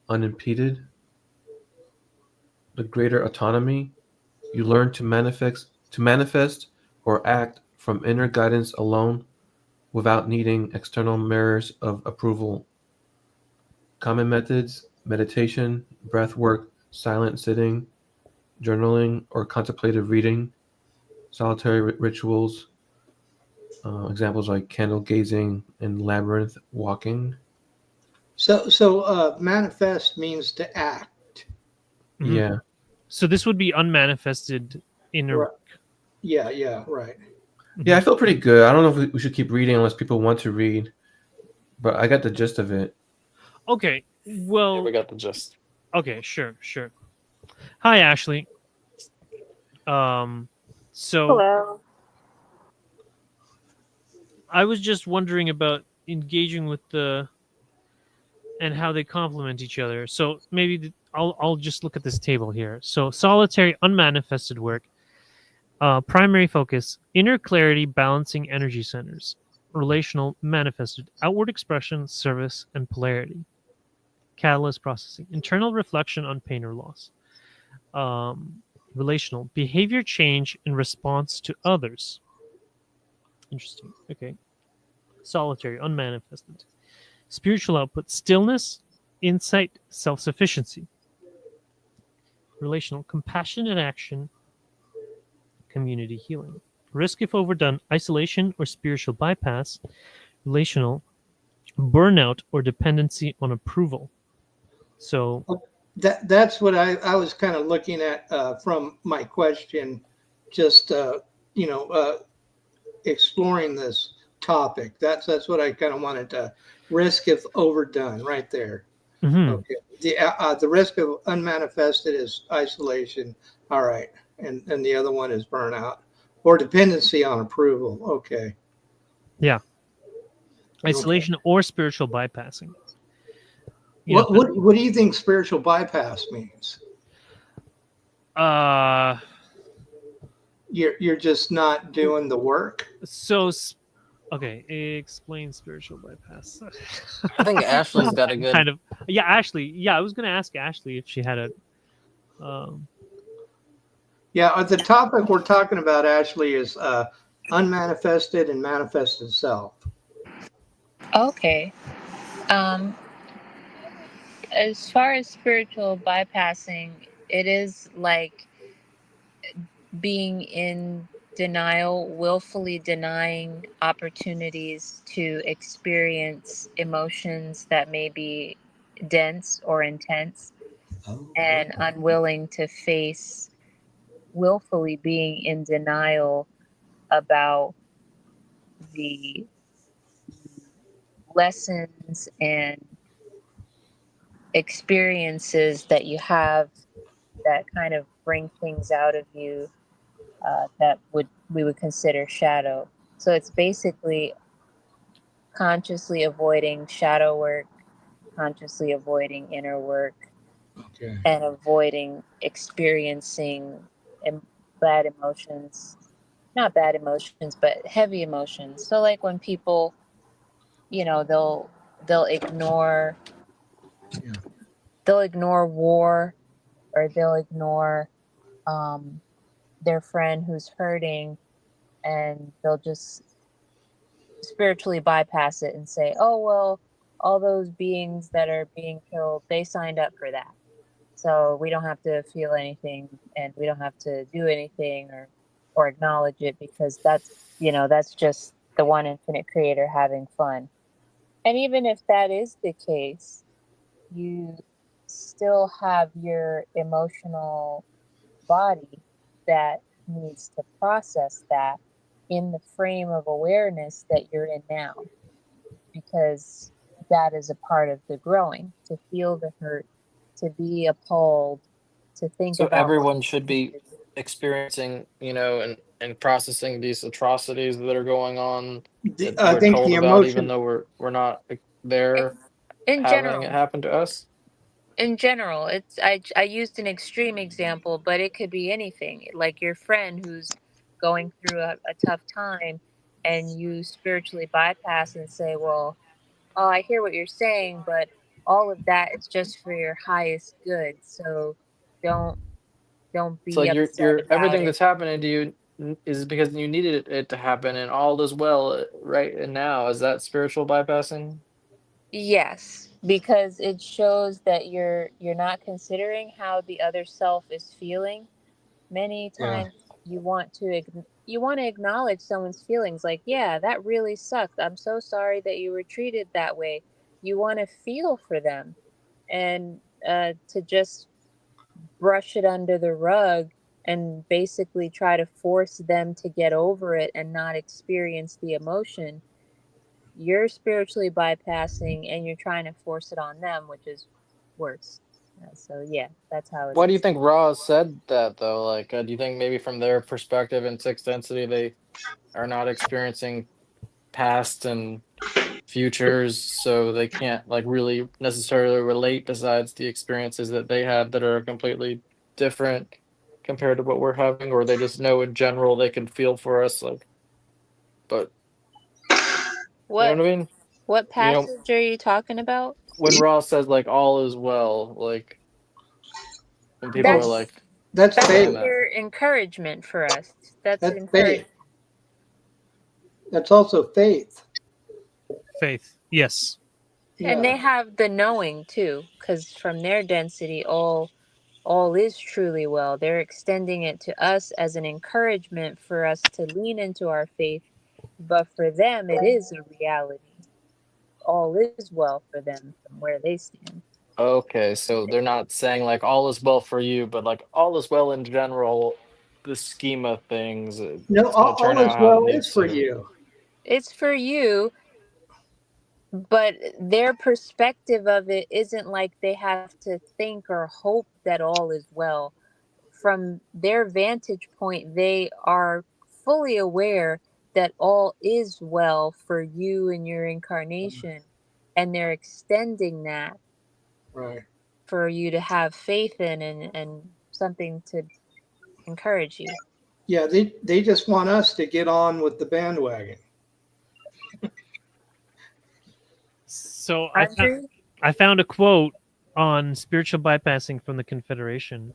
unimpeded. The greater autonomy. You learn to manifest or act from inner guidance alone without needing external mirrors of approval. Common methods: meditation, breath work, silent sitting, journaling or contemplative reading, solitary rituals, examples like candle gazing and labyrinth walking. So manifest means to act. Mhm. Yeah. So this would be unmanifested inner. Right. Yeah, right. Yeah, I feel pretty good. I don't know if we should keep reading unless people want to read, but I got the gist of it. Okay. Yeah, Well. we got the gist. Okay. Sure. Hi, Ashley. So Hello. I was just wondering about engaging with and how they complement each other. So maybe I'll just look at this table here. So solitary unmanifested work, primary focus, inner clarity, balancing energy centers, relational manifested, outward expression, service, and polarity, catalyst processing, internal reflection on pain or loss, relational behavior change in response to others. Interesting. Okay. Solitary unmanifested. Spiritual output, stillness, insight, self sufficiency. Relational, compassionate action, community healing. Risk if overdone, isolation or spiritual bypass. Relational, burnout or dependency on approval. So, That's what I was kind of looking at from my question, just exploring this topic. That's what I kind of wanted to risk if overdone right there. mhm. Okay. The risk of unmanifested is isolation. All right. And the other one is burnout or dependency on approval. Okay. Yeah. Isolation or spiritual bypassing. What do you think spiritual bypass means? You're just not doing the work. So okay, explain spiritual bypass. I think Ashley's got a good. Kind of. Yeah, Ashley. Yeah, I was going to ask Ashley if she had a. Yeah, the topic we're talking about, Ashley, is unmanifested and manifested self. Okay. As far as spiritual bypassing, it is like being in denial, willfully denying opportunities to experience emotions that may be dense or intense, and unwilling to face, willfully being in denial about the lessons and experiences that you have that kind of bring things out of you that we would consider shadow. So it's basically consciously avoiding shadow work, consciously avoiding inner work, Okay. and avoiding experiencing bad emotions. Not bad emotions, but heavy emotions. So like when people, they'll ignore Yeah. they'll ignore war, or they'll ignore their friend who's hurting, and they'll just spiritually bypass it and say, oh well, all those beings that are being killed, they signed up for that, so we don't have to feel anything, and we don't have to do anything or acknowledge it, because that's just the one infinite creator having fun. And even if that is the case, you still have your emotional body that needs to process that in the frame of awareness that you're in now, because that is a part of the growing, to feel the hurt, to be appalled, to think So about what everyone should be it is. experiencing, and processing these atrocities that are going on that I we're think told the about, even emotion, though we're not there In having it general, happen to us. it's I used an extreme example, but it could be anything, like your friend who's going through a tough time, and you spiritually bypass and say, well, oh, I hear what you're saying, but all of that is just for your highest good. So don't don't So be like upset you're about everything it. that's happening to you is because you needed it to happen, and all is well right and now. Is that spiritual bypassing? Yes, because it shows that you're not considering how the other self is feeling. Many yeah, times you want to acknowledge someone's feelings, like, yeah, that really sucked. I'm so sorry that you were treated that way. You want to feel for them, and to just brush it under the rug and basically try to force them to get over it and not experience the emotion, you're spiritually bypassing, and you're trying to force it on them, which is worse. So yeah, that's how it Why do you is. think Ra said that though? Like, do you think maybe from their perspective in sixth density they are not experiencing past and futures, so they can't like really necessarily relate besides the experiences that they had that are completely different compared to what we're having, or they just know in general they can feel for us, like, but you know What what I mean? what You know, passage are you talking about? when Ross says like all is well, like when people are well, That's like that's that's saying faith. that. pure encouragement for us. That's That's encourage. faith. That's also faith. Faith. Yes. And they Yeah, have the knowing too, because from their density, all is truly well. They're extending it to us as an encouragement for us to lean into our faith, but for them, it is a reality. All is well for them from where they stand. Okay, so they're not saying like all is well for you, but like all is well in general, the scheme of things, no, it's going to turn all is out how it well is needs for to. you. It's for you, but their perspective of it isn't like they have to think or hope that all is well. From their vantage point, they are fully aware that all is well for you and your incarnation, and they're extending that Right. for you to have faith in, and something to encourage you. Yeah, they just want us to get on with the bandwagon. So Andrii? I found a quote on spiritual bypassing from the Confederation.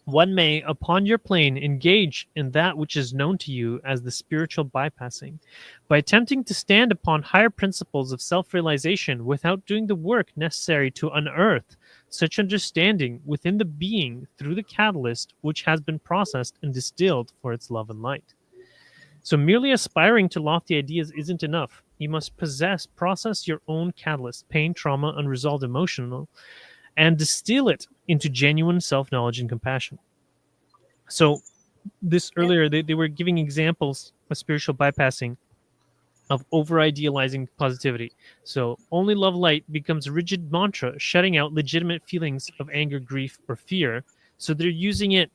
One may, upon your plane, engage in that which is known to you as the spiritual bypassing, by attempting to stand upon higher principles of self-realization without doing the work necessary to unearth such understanding within the being through the catalyst which has been processed and distilled for its love and light. So merely aspiring to lofty ideas isn't enough. You must process your own catalyst, pain, trauma, unresolved emotional, and distill it into genuine self-knowledge and compassion. So this earlier, they were giving examples of spiritual bypassing, of over-idealizing positivity. So only love light becomes a rigid mantra, shutting out legitimate feelings of anger, grief, or fear, So they're using it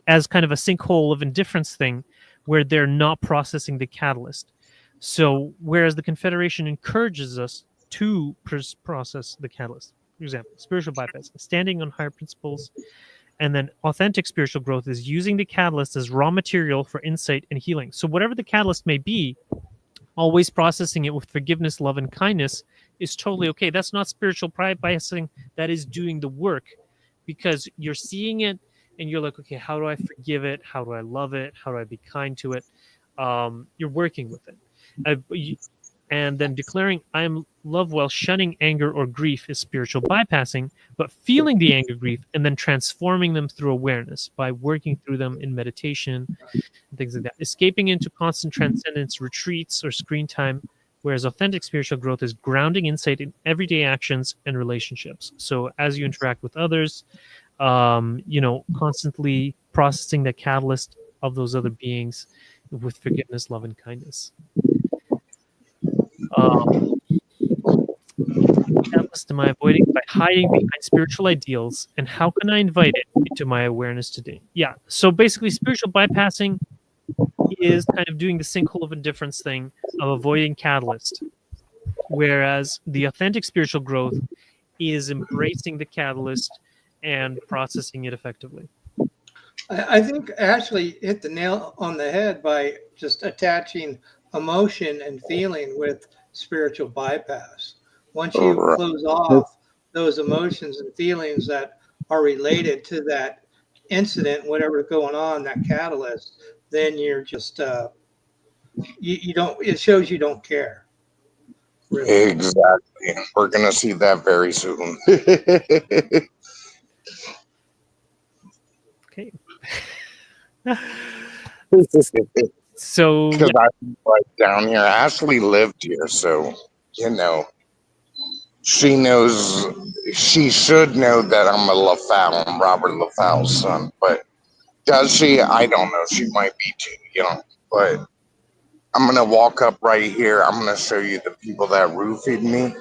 as kind of a sinkhole of indifference thing where they're not processing the catalyst. So whereas the Confederation encourages us to process the catalyst, for example, spiritual bypass, standing on higher principles, and then authentic spiritual growth is using the catalyst as raw material for insight and healing. So whatever the catalyst may be, always processing it with forgiveness, love, and kindness is totally okay. That's not spiritual bypassing. That is doing the work, because you're seeing it and you're like, okay, how do I forgive it? How do I love it? How do I be kind to it? You're working with it. And then declaring I am love while shunning anger or grief is spiritual bypassing, but feeling the anger, grief, and then transforming them through awareness by working through them in meditation and things like that. Escaping into constant transcendence retreats or screen time, whereas authentic spiritual growth is grounding insight in everyday actions and relationships. So as you interact with others, constantly processing the catalyst of those other beings with forgiveness, love, and kindness. Catalyst am I avoiding by hiding behind spiritual ideals, and how can I invite it into my awareness today? Yeah, so basically spiritual bypassing is kind of doing the sinkhole of indifference thing of avoiding catalyst, whereas the authentic spiritual growth is embracing the catalyst and processing it effectively. I think Ashley hit the nail on the head by just attaching emotion and feeling with spiritual bypass. Once you close off those emotions and feelings that are related to that incident, whatever's going on, that catalyst, then you're just you don't. It shows you don't care. Really. Exactly. We're gonna see that very soon. Okay. So because I'm right down here. Ashley lived here, so she knows. She should know that I'm a LaFowl. I'm Robert LaFowl's son, but does she? I don't know. She might be too young, but I'm gonna walk up right here. I'm gonna show you the people that roofied me,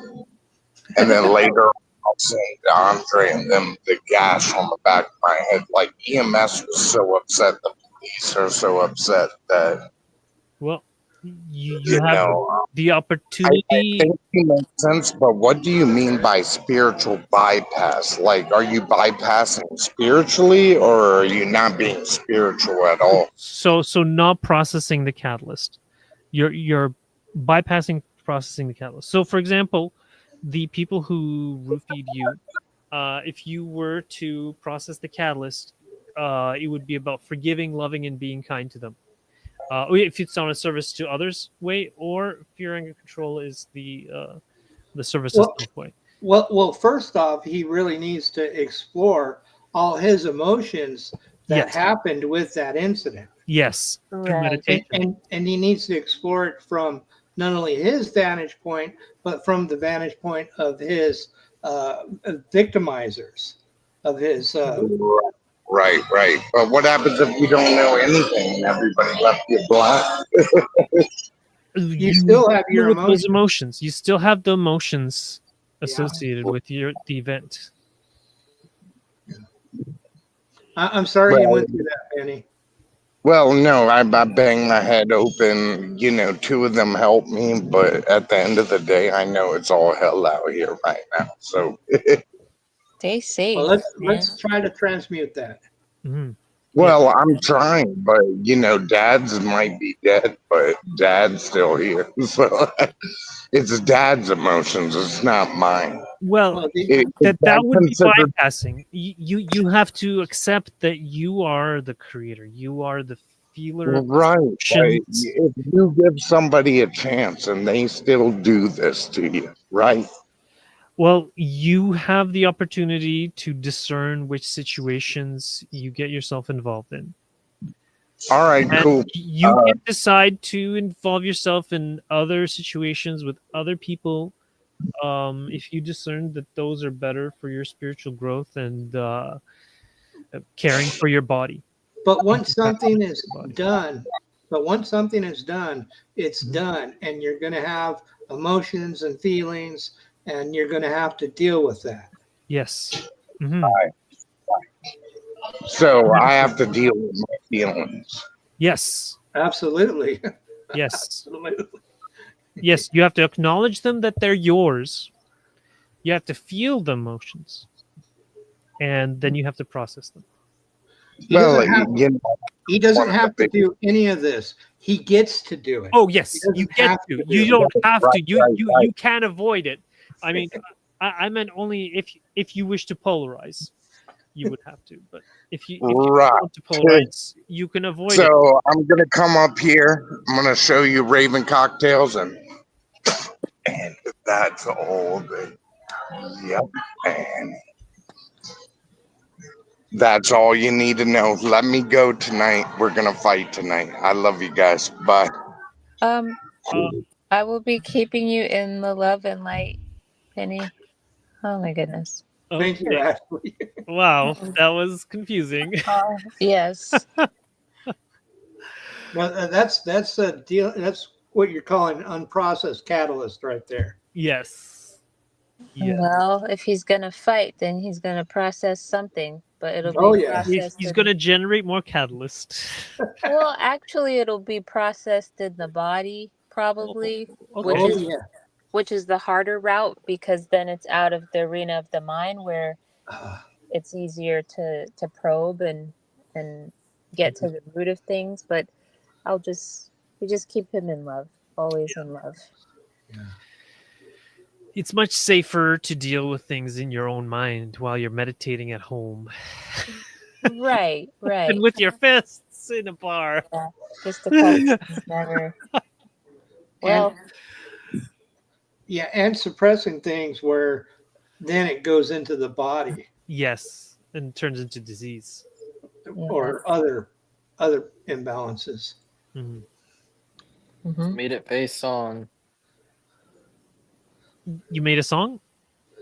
and then later I'll send Andrii and them the gash on the back of my head. Like EMS was so upset, the police are so upset that. Well, you have the I opportunity. think it makes sense, but what do you mean by spiritual bypass? Like, are you bypassing spiritually, or are you not being spiritual at all? So not processing the catalyst. You're bypassing processing the catalyst. So for example, the people who roofied you, if you were to process the catalyst, it would be about forgiving, loving, and being kind to them. If it's on a service to others way, or fear, anger, control is the service system way. Well, first off, he really needs to explore all his emotions that happened with that incident. Yes, through meditation. And he needs to explore it from not only his vantage point, but from the vantage point of his victimizers, of his. Right. But what happens if you don't know anything and everybody left you black? You still have your emotions. You still have the emotions associated with the event. I'm sorry you went through that, Benny. Well, no, I banged my head open. Two of them helped me, but at the end of the day, I know it's all hell out here right now. So stay safe. Well, let's try to transmute that. Mm-hmm. Well, I'm trying, but Dad's might be dead, but Dad's still here. So it's Dad's emotions. It's not mine. Well, that would be bypassing. You have to accept that you are the creator. You are the feeler. Right. If you give somebody a chance and they still do this to you, right? Well, you have the opportunity to discern which situations you get yourself involved in. All right, and cool. You can decide to involve yourself in other situations with other people if you discern that those are better for your spiritual growth and caring for your body. But once something is done, it's done, and you're going to have emotions and feelings, and you're going to have to deal with that. Yes. Mm-hmm. So I have to deal with my feelings. Yes. Absolutely. Yes. Absolutely. Yes. You have to acknowledge them that they're yours. You have to feel the emotions, and then you have to process them. He doesn't have, you know, he doesn't one of the have to big- do any of this. He gets to do it. Oh He yes, you doesn't get have to. to do You it. don't have to. Right, You can't avoid it. I mean, I meant only if you wish to polarize, you would have to. But if you Right. don't want to polarize, you can avoid it. So I'm gonna come up here. I'm gonna show you Raven cocktails, and that's all. Yep, and that's all you need to know. Let me go tonight. We're gonna fight tonight. I love you guys. Bye. Um, Uh, I will be keeping you in the love and light, Penny. Oh my goodness. Thank you, okay. Ashley. Wow, that was confusing. Yes. Now, that's a deal. That's what you're calling unprocessed catalyst right there. Yes. Yes. Well, if he's gonna fight, then he's gonna process something, but it'll Oh, be yeah. processed. He's going to generate more catalyst. Well, actually, it'll be processed in the body, probably, Okay. Oh, yeah. which is the harder route because then it's out of the arena of the mind where it's easier to probe and get to the root of things. But we just keep him in love, always in love. Yeah. It's much safer to deal with things in your own mind while you're meditating at home Right, right. than with your fists in a bar. Yeah, just a couple never. Well, Yeah, and suppressing things where then it goes into the body Yes, and turns into disease. or other imbalances. Mhm. Made it face on. You made a song?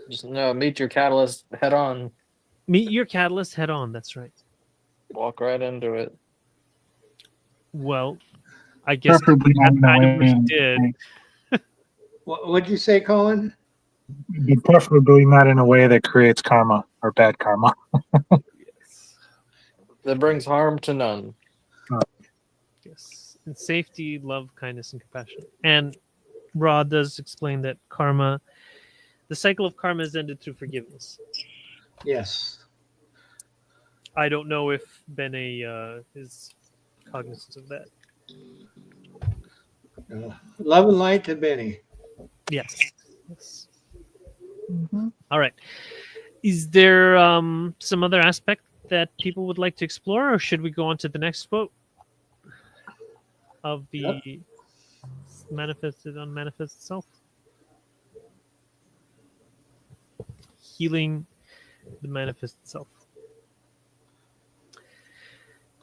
Just no, meet your catalyst head on. Meet your catalyst head on. That's right. Walk right into it. Well, I guess Preferably not that's in a kind of what way. you did. What'd you say, Colin? But preferably not in a way that creates karma or bad karma. Yes. That brings harm to none. Yes. And safety, love, kindness, and compassion. And Ra does explain that karma, the cycle of karma is ended through forgiveness. Yes. I don't know if Bene is cognizant of that. Love and light to Benny. Yes. Yes. All right. Is there some other aspect that people would like to explore, or should we go on to the next quote of the manifested, unmanifested self? Healing the manifested self.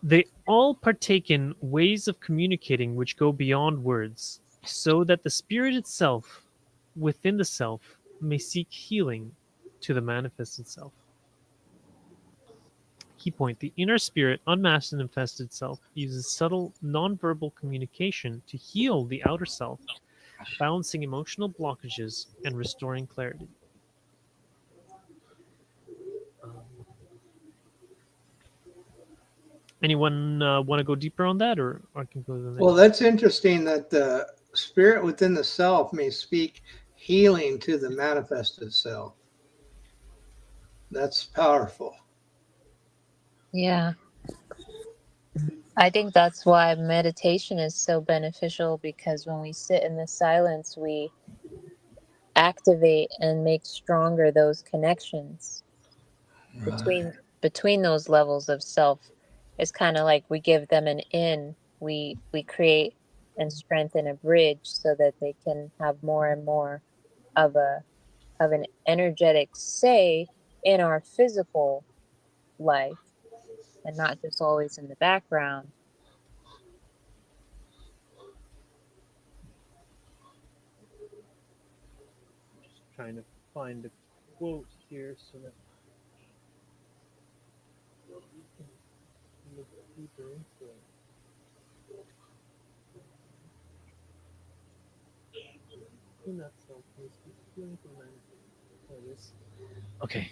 They all partake in ways of communicating which go beyond words, so that the spirit itself, within the self, may seek healing to the manifested self. Key point: the inner spirit, unmasked and infested self, uses subtle nonverbal communication to heal the outer self, balancing emotional blockages and restoring clarity. Anyone want to go deeper on that, or I can go to the next? Well, that's interesting that the spirit within the self may speak healing to the manifested self. That's powerful. yeah. I think that's why meditation is so beneficial because when we sit in the silence, we activate and make stronger those connections between those levels of self. It's kind of like we give them an in. We create and strengthen a bridge so that they can have more and more of an energetic say in our physical life and not just always in the background. Just trying to find a quote here so that we can look deeper into it. In that self, may speak healing to the manifested. There it is. Okay.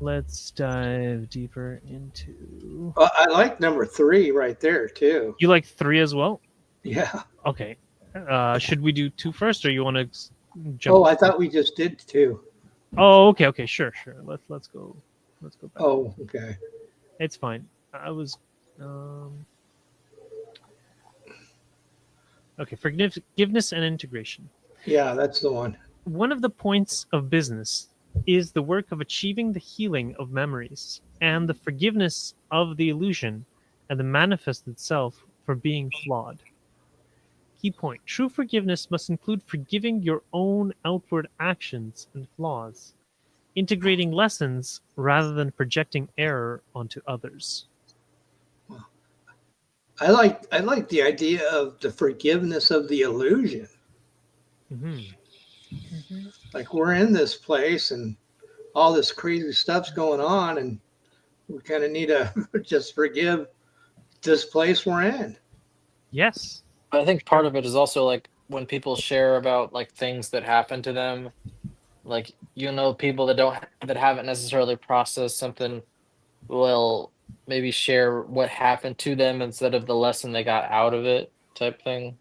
let's dive deeper into. Well, I like number 3 right there too. You like 3 as well? Yeah. Okay. Should we do 2 first, or you want to jump? Oh, I thought we just did 2. Oh, okay, sure. Let's go back. Oh, okay. It's fine. I was. Okay, forgiveness and integration. Yeah, that's the one. One of the points of business is the work of achieving the healing of memories and the forgiveness of the illusion and the manifested self for being flawed. Key point: true forgiveness must include forgiving your own outward actions and flaws, integrating lessons rather than projecting error onto others. I like the idea of the forgiveness of the illusion. Mm-hmm. Like we're in this place and all this crazy stuff's going on, and we kind of need to just forgive this place we're in. Yes. I think part of it is also like when people share about like things that happen to them, like people that haven't necessarily processed something will maybe share what happened to them instead of the lesson they got out of it, type thing.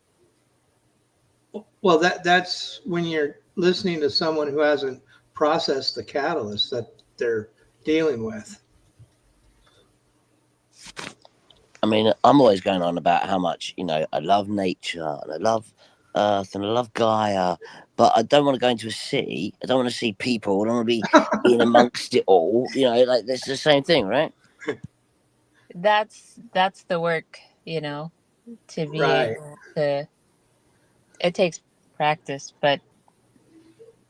Well, that's when you're listening to someone who hasn't processed the catalyst that they're dealing with. I mean, I'm always going on about how much, I love nature and I love Earth and I love Gaia, but I don't want to go into a city. I don't want to see people. I don't want to be in amongst it all. Like it's the same thing, right? That's the work, to be Right. able to. It takes practice, but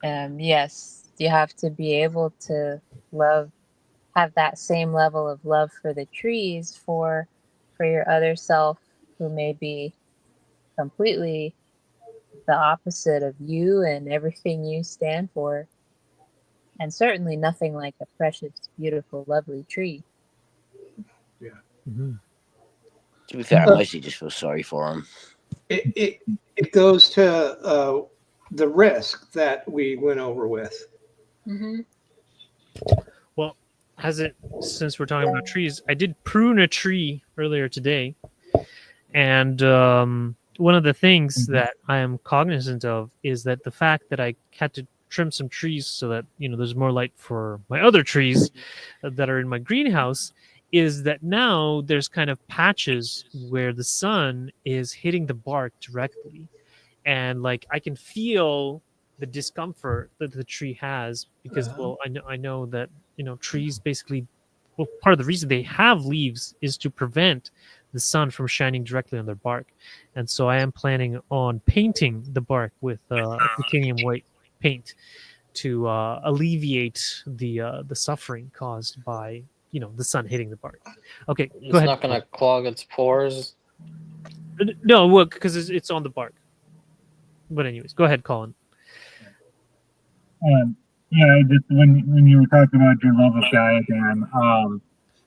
yes, you have to be able to have that same level of love for the trees, for your other self who may be completely the opposite of you and everything you stand for, and certainly nothing like a precious, beautiful, lovely tree. Yeah. Mm-hmm. To be fair, I mostly just feel sorry for them. It goes to the risk that we went over with. Mm-hmm. Well, since we're talking about trees, I did prune a tree earlier today, and one of the things that I am cognizant of is that the fact that I had to trim some trees so that there's more light for my other trees that are in my greenhouse, is that now there's kind of patches where the sun is hitting the bark directly, and like I can feel the discomfort that the tree has because I know that trees basically, well, part of the reason they have leaves is to prevent the sun from shining directly on their bark, and so I am planning on painting the bark with titanium white paint to alleviate the suffering caused by the sun hitting the bark. Okay, It's go ahead. not going to clog its pores. No, well, because it's on the bark. But anyways, go ahead, Colin. Yeah, just when you were talking about your love of Gaia, Dan,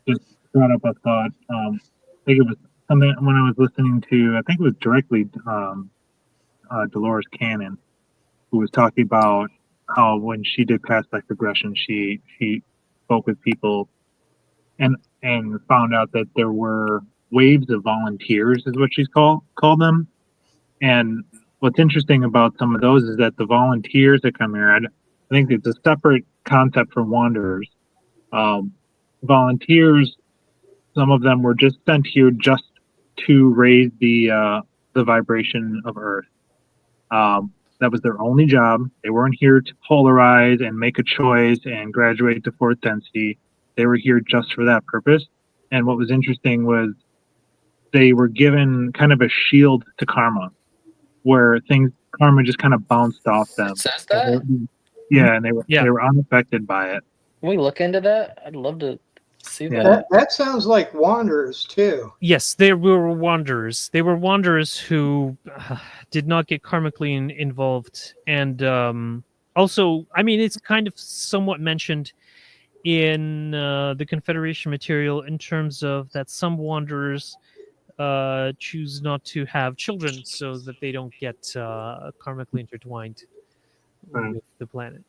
just brought up a thought. I think it was something when I was listening to, I think it was directly Dolores Cannon, who was talking about how when she did past life regression, she spoke with people and found out that there were waves of volunteers, is what she's called them. And what's interesting about some of those is that the volunteers that come here, I think it's a separate concept from wanderers. Volunteers, some of them were just sent here just to raise the vibration of Earth. That was their only job. They weren't here to polarize and make a choice and graduate to fourth density. They were here just for that purpose. And what was interesting was they were given kind of a shield to karma, where karma just kind of bounced off them. It says that? And they were unaffected by it. Can we look into that? I'd love to see that. That sounds like wanderers too. Yes, they were wanderers. They were wanderers who did not get karmically involved. And also, I mean, it's kind of somewhat mentioned in the Confederation material in terms of that some wanderers choose not to have children so that they don't get karmically intertwined with the planet.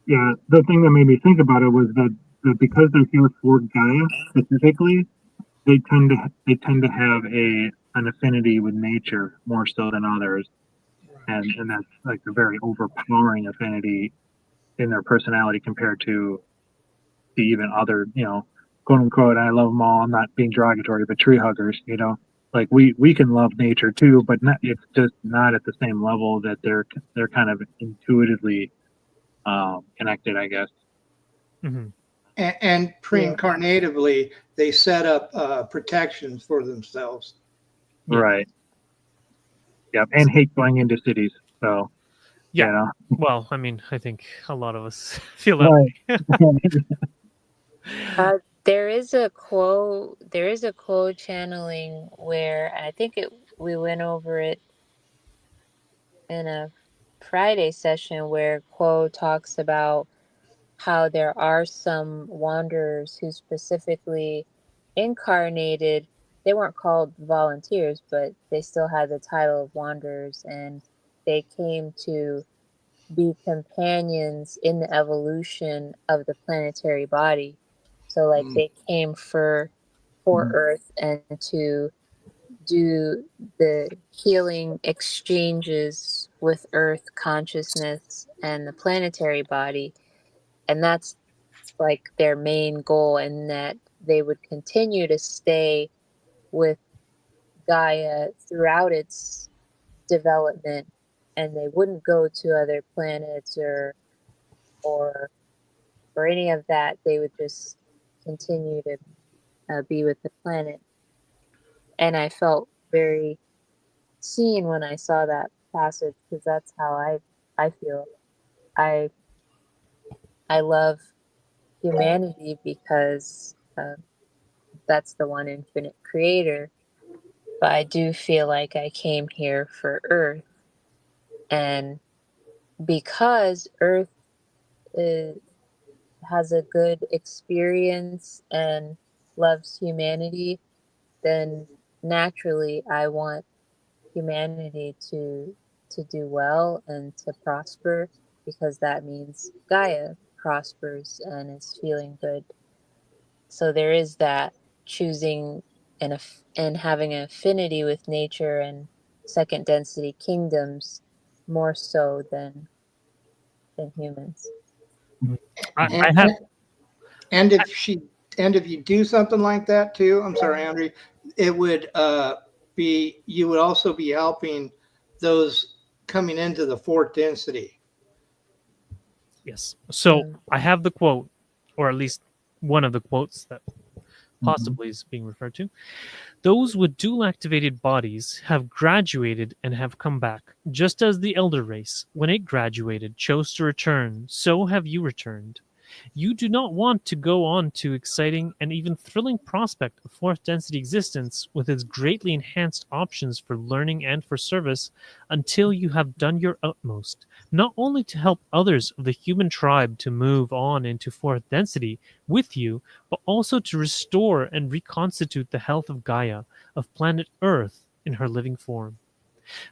Yeah, the thing that made me think about it was that that because they're here for Gaia specifically, they tend to have an affinity with nature more so than others, and that's like a very overpowering affinity in their personality compared to the even other, quote unquote, I love them all. I'm not being derogatory, but tree huggers, like we can love nature too, but it's just not at the same level that they're kind of intuitively connected, I guess. Mm-hmm. And pre-incarnatively, they set up protections for themselves. Yeah. Right. Yep, and hate going into cities. So, yeah. Well, I mean, I think a lot of us feel that way. There is a quote channeling where I think we went over it in a Friday session where Quo talks about how there are some wanderers who specifically incarnated. They weren't called volunteers, but they still had the title of wanderers, and they came to be companions in the evolution of the planetary body. So like they came for Earth and to do the healing exchanges with Earth consciousness and the planetary body. And that's like their main goal, and that they would continue to stay with Gaia throughout its development, and they wouldn't go to other planets or any of that. They would just continue to be with the planet. And I felt very seen when I saw that passage, because that's how I feel. I love humanity because that's the one infinite creator. But I do feel like I came here for Earth, and because Earth has a good experience and loves humanity, then naturally I want humanity to do well and to prosper, because that means Gaia prospers and is feeling good. So there is that choosing and having an affinity with nature and second density kingdoms more so than humans. I have. And if you do something like that too, I'm sorry, Andrii, it would you would also be helping those coming into the fourth density. Yes. So I have the quote, or at least one of the quotes that possibly is being referred to. Those with dual activated bodies have graduated and have come back, just as the elder race, when it graduated, chose to return, so have you returned. You do not want to go on to exciting and even thrilling prospect of fourth density existence with its greatly enhanced options for learning and for service until you have done your utmost, not only to help others of the human tribe to move on into fourth density with you, but also to restore and reconstitute the health of Gaia, of planet Earth in her living form.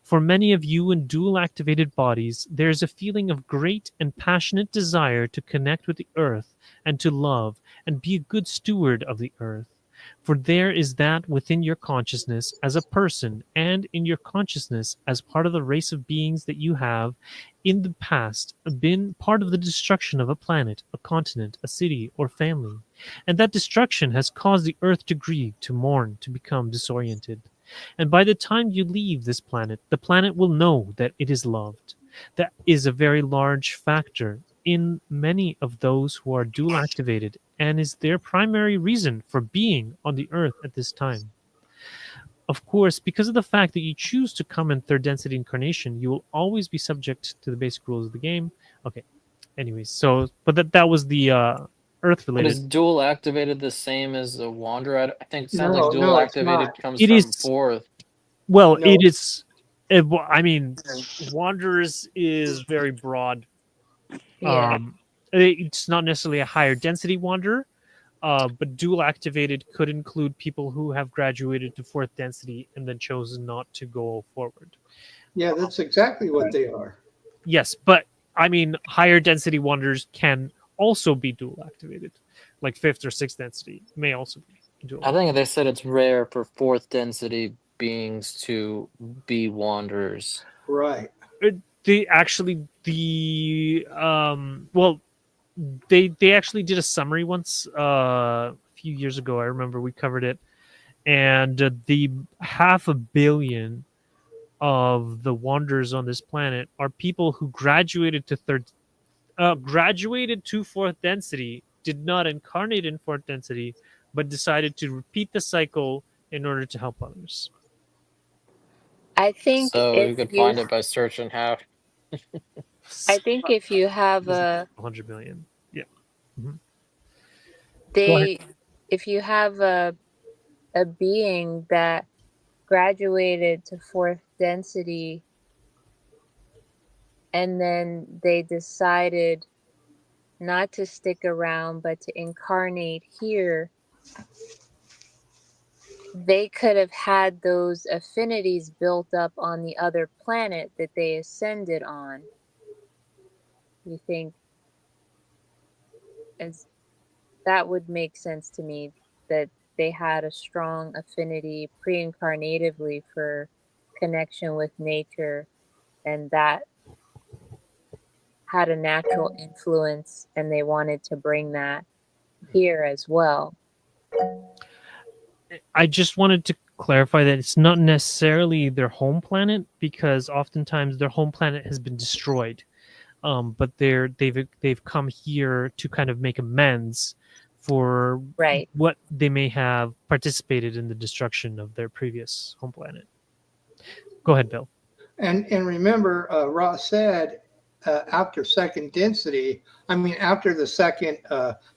For many of you in dual activated bodies, there is a feeling of great and passionate desire to connect with the earth and to love and be a good steward of the earth. For there is that within your consciousness as a person and in your consciousness as part of the race of beings that you have in the past been part of the destruction of a planet, a continent, a city, or family. And that destruction has caused the earth to grieve, to mourn, to become disoriented. And by the time you leave this planet, the planet will know that it is loved. That is a very large factor in many of those who are dual activated and is their primary reason for being on the earth at this time. Of course, because of the fact that you choose to come in third density incarnation, you will always be subject to the basic rules of the game. Okay. Anyways, so but that was the earth But related. is dual activated the same as a wanderer? I think it sounds No, like dual no, it's activated not. comes It from is- fourth. Well, No. it is. I mean, Wanderers is very broad. Yeah. It's not necessarily a higher density Wanderer, but dual activated could include people who have graduated to fourth density and then chosen not to go forward. Yeah, that's exactly what they are. Yes, but I mean, higher density Wanderers can also be dual activated. like 5th or 6th density may also be dual. I think they said it's rare for 4th density beings to be wanderers. Right. They actually well, they actually did a summary once a few years ago. I remember we covered it, and the 500 million of the wanderers on this planet are people who graduated to 4th density, did not incarnate in 4th density, but decided to repeat the cycle in order to help others. I think So you if could you find it by searching how. I think if you have a 100 million. Yeah. Go they if you have a being that graduated to 4th density and then they decided not to stick around but to incarnate here, they could have had those affinities built up on the other planet that they ascended on. You think as that would make sense to me, that they had a strong affinity pre-incarnatively for connection with nature, and that had a natural influence, and they wanted to bring that here as well. I just wanted to clarify that it's not necessarily their home planet, because oftentimes their home planet has been destroyed. But they've come here to kind of make amends for Right. what they may have participated in the destruction of their previous home planet. Go ahead, Bill. And remember, Ross said after 2nd density, after the 2nd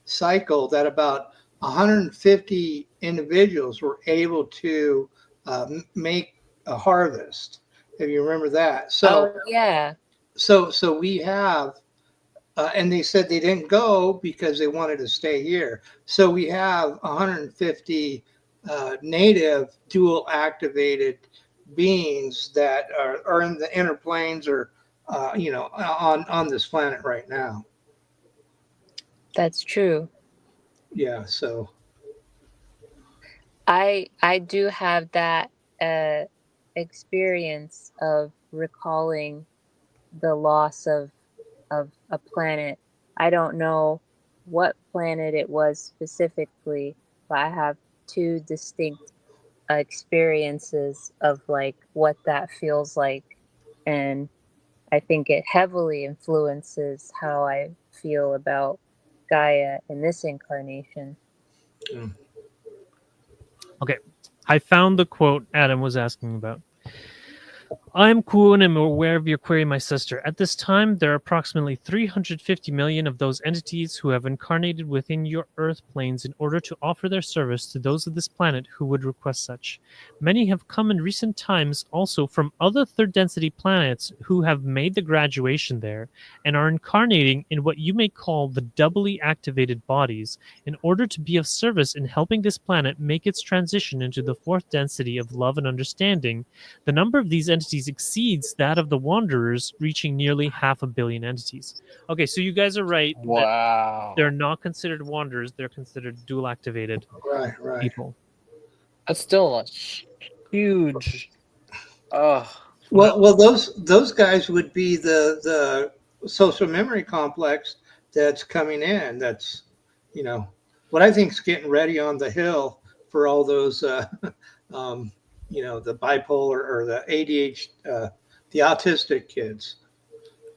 cycle, that about 150 individuals were able to make a harvest. If you remember that. So yeah. So we have, and they said they didn't go because they wanted to stay here. So we have 150 native dual activated beings that are in the inner planes or, on this planet right now. That's true. Yeah. So I do have that experience of recalling the loss of a planet. I don't know what planet it was specifically, but I have 2 distinct experiences of like what that feels like, and I think it heavily influences how I feel about Gaia in this incarnation. Okay, I found the quote Adam was asking about. I'm cool and am aware of your query, my sister. At this time, there are approximately 350 million of those entities who have incarnated within your Earth planes in order to offer their service to those of this planet who would request such. Many have come in recent times also from other 3rd density planets who have made the graduation there and are incarnating in what you may call the doubly activated bodies in order to be of service in helping this planet make its transition into the 4th density of love and understanding. The number of these entities exceeds that of the wanderers, reaching nearly 500 million entities. Okay, so you guys are right. Wow. They're not considered wanderers. They're considered dual activated right. people. That's still a huge. Well, those guys would be the social memory complex that's coming in. That's, what I think is getting ready on the hill for all those, the bipolar or the ADHD, the autistic kids.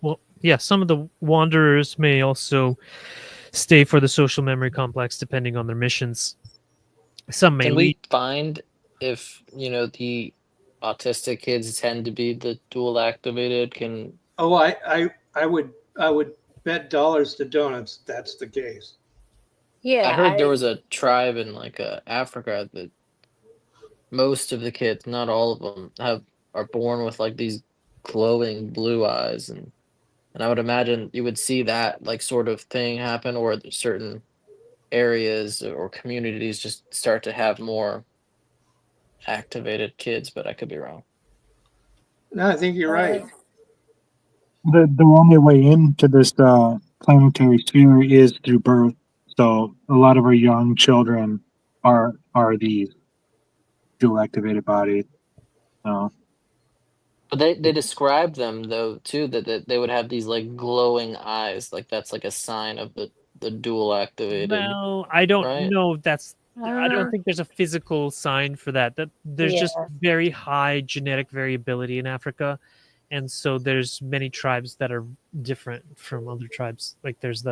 Well, yeah, some of the wanderers may also stay for the social memory complex depending on their missions. Some may Can leave. we find if the autistic kids tend to be the dual activated? I would bet dollars to donuts that's the case. Yeah, I heard there was a tribe in Africa that most of the kids, not all of them, are born with like these glowing blue eyes, and I would imagine you would see that like sort of thing happen, or certain areas or communities just start to have more activated kids, but I could be wrong. No, I think you're right. The only way into this planetary sphere is through birth. So a lot of our young children are these dual activated bodies. So But they describe them though too that they would have these like glowing eyes, like that's like a sign of the dual activated, Well, I don't right? know if that's. I don't Uh, think there's a physical sign for that. That there's just yeah. very high genetic variability in Africa, and so there's many tribes that are different from other tribes. Like there's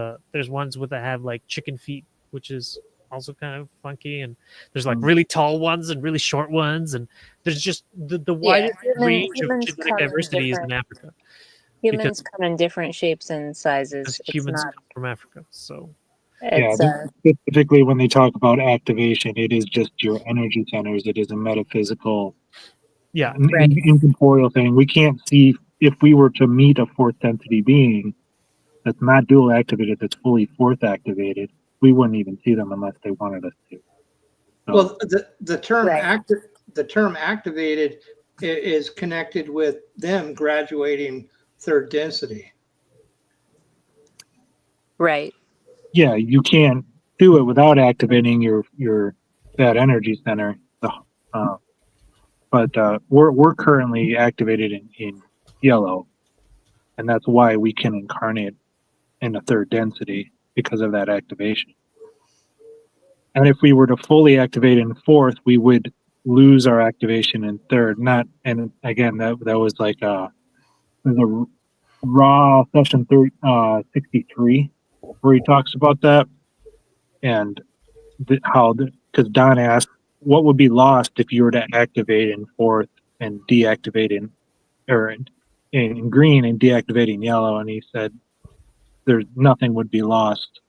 ones with that have like chicken feet, which is also kind of funky, and there's like really tall ones and really short ones, and there's just the Yeah. widest range of Humans genetic come in diversity is in different. Africa because Humans come in different shapes and sizes. It's humans not. come from Africa. So yeah, It's specifically when they talk about activation, it is just your energy centers. It is a metaphysical, yeah, right. incorporeal thing. We can't see if we were to meet a fourth density being that's not dual activated, that's fully fourth activated. We wouldn't even see them unless they wanted us to. So, Well, the term Right. the term activated is connected with them graduating third density. Right. yeah, you can't do it without activating your that energy center. But we're currently activated in yellow, and that's why we can incarnate in a third density because of that activation. And if we were to fully activate in fourth, we would lose our activation in third. Not, and again, that was like there's a raw session 63 where he talks about that and because Don asked what would be lost if you were to activate in fourth and deactivate in green and deactivate in yellow, and he said there's nothing would be lost.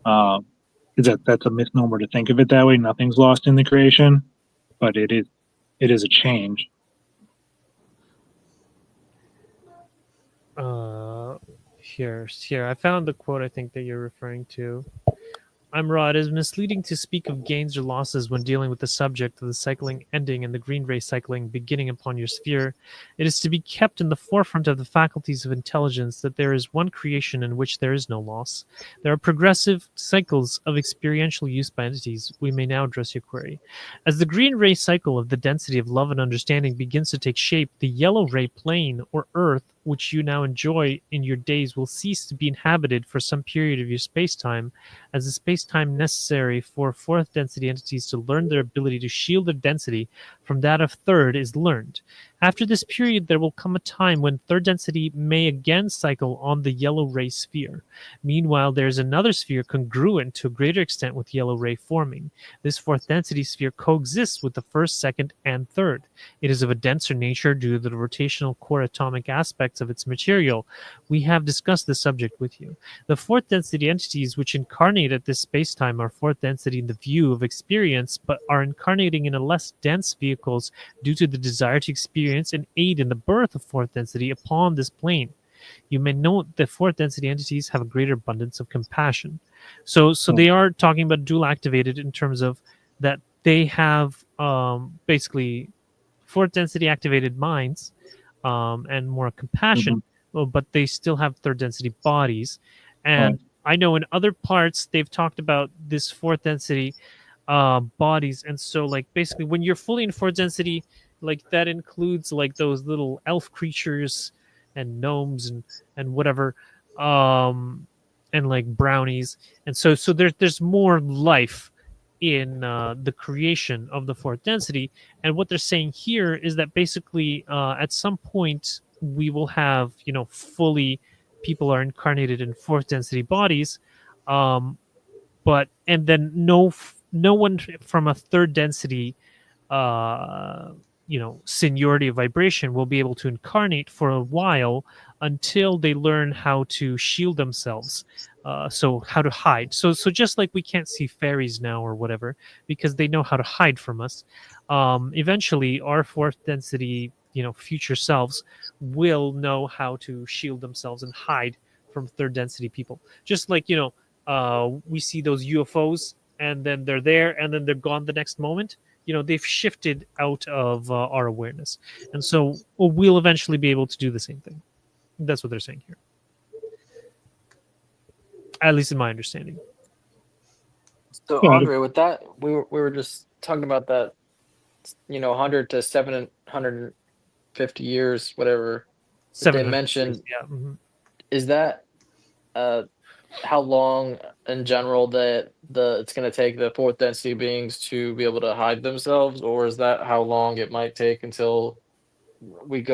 That's a misnomer to think of it that way. Nothing's lost in the creation, but it is a change. Here I found the quote I think that you're referring to. I'm Rod. It is misleading to speak of gains or losses when dealing with the subject of the cycling ending and the green ray cycling beginning upon your sphere. It is to be kept in the forefront of the faculties of intelligence that there is one creation in which there is no loss. There are progressive cycles of experiential use by entities. We may now address your query. As the green ray cycle of the density of love and understanding begins to take shape, the yellow ray plane, or earth, which you now enjoy in your days, will cease to be inhabited for some period of your space-time, as the space-time necessary for fourth density entities to learn their ability to shield their density from that of third is learned. After this period, there will come a time when third density may again cycle on the yellow ray sphere. Meanwhile, there is another sphere congruent to a greater extent with yellow ray forming. This fourth density sphere coexists with the first, second, and third. It is of a denser nature due to the rotational core atomic aspects of its material. We have discussed this subject with you. The fourth density entities which incarnate at this spacetime are fourth density in the view of experience, but are incarnating in a less dense vehicles due to the desire to experience and aid in the birth of fourth density upon this plane. You may note that fourth density entities have a greater abundance of compassion. So they are talking about dual activated in terms of that they have basically fourth density activated minds and more compassion, but they still have third density bodies. And I know in other parts they've talked about this fourth density bodies, and so like basically when you're fully in fourth density, like that includes like those little elf creatures and gnomes and whatever, and like brownies, and so there's more life in the creation of the fourth density. And what they're saying here is that basically at some point we will have, fully people are incarnated in fourth density bodies, but and then no one from a third density seniority of vibration will be able to incarnate for a while until they learn how to shield themselves, so how to hide. So just like we can't see fairies now or whatever because they know how to hide from us, eventually our fourth density future selves will know how to shield themselves and hide from third density people, just like we see those UFOs and then they're there and then they're gone the next moment. They've shifted out of our awareness, and so we'll eventually be able to do the same thing. That's what they're saying here, at least in my understanding. So Yeah. Andre, with that, we were just talking about that, 100 to 750 years, whatever that they 700 mentioned. years, yeah. Mhm. Is that how long in general that it's going to take the fourth density beings to be able to hide themselves, or is that how long it might take until we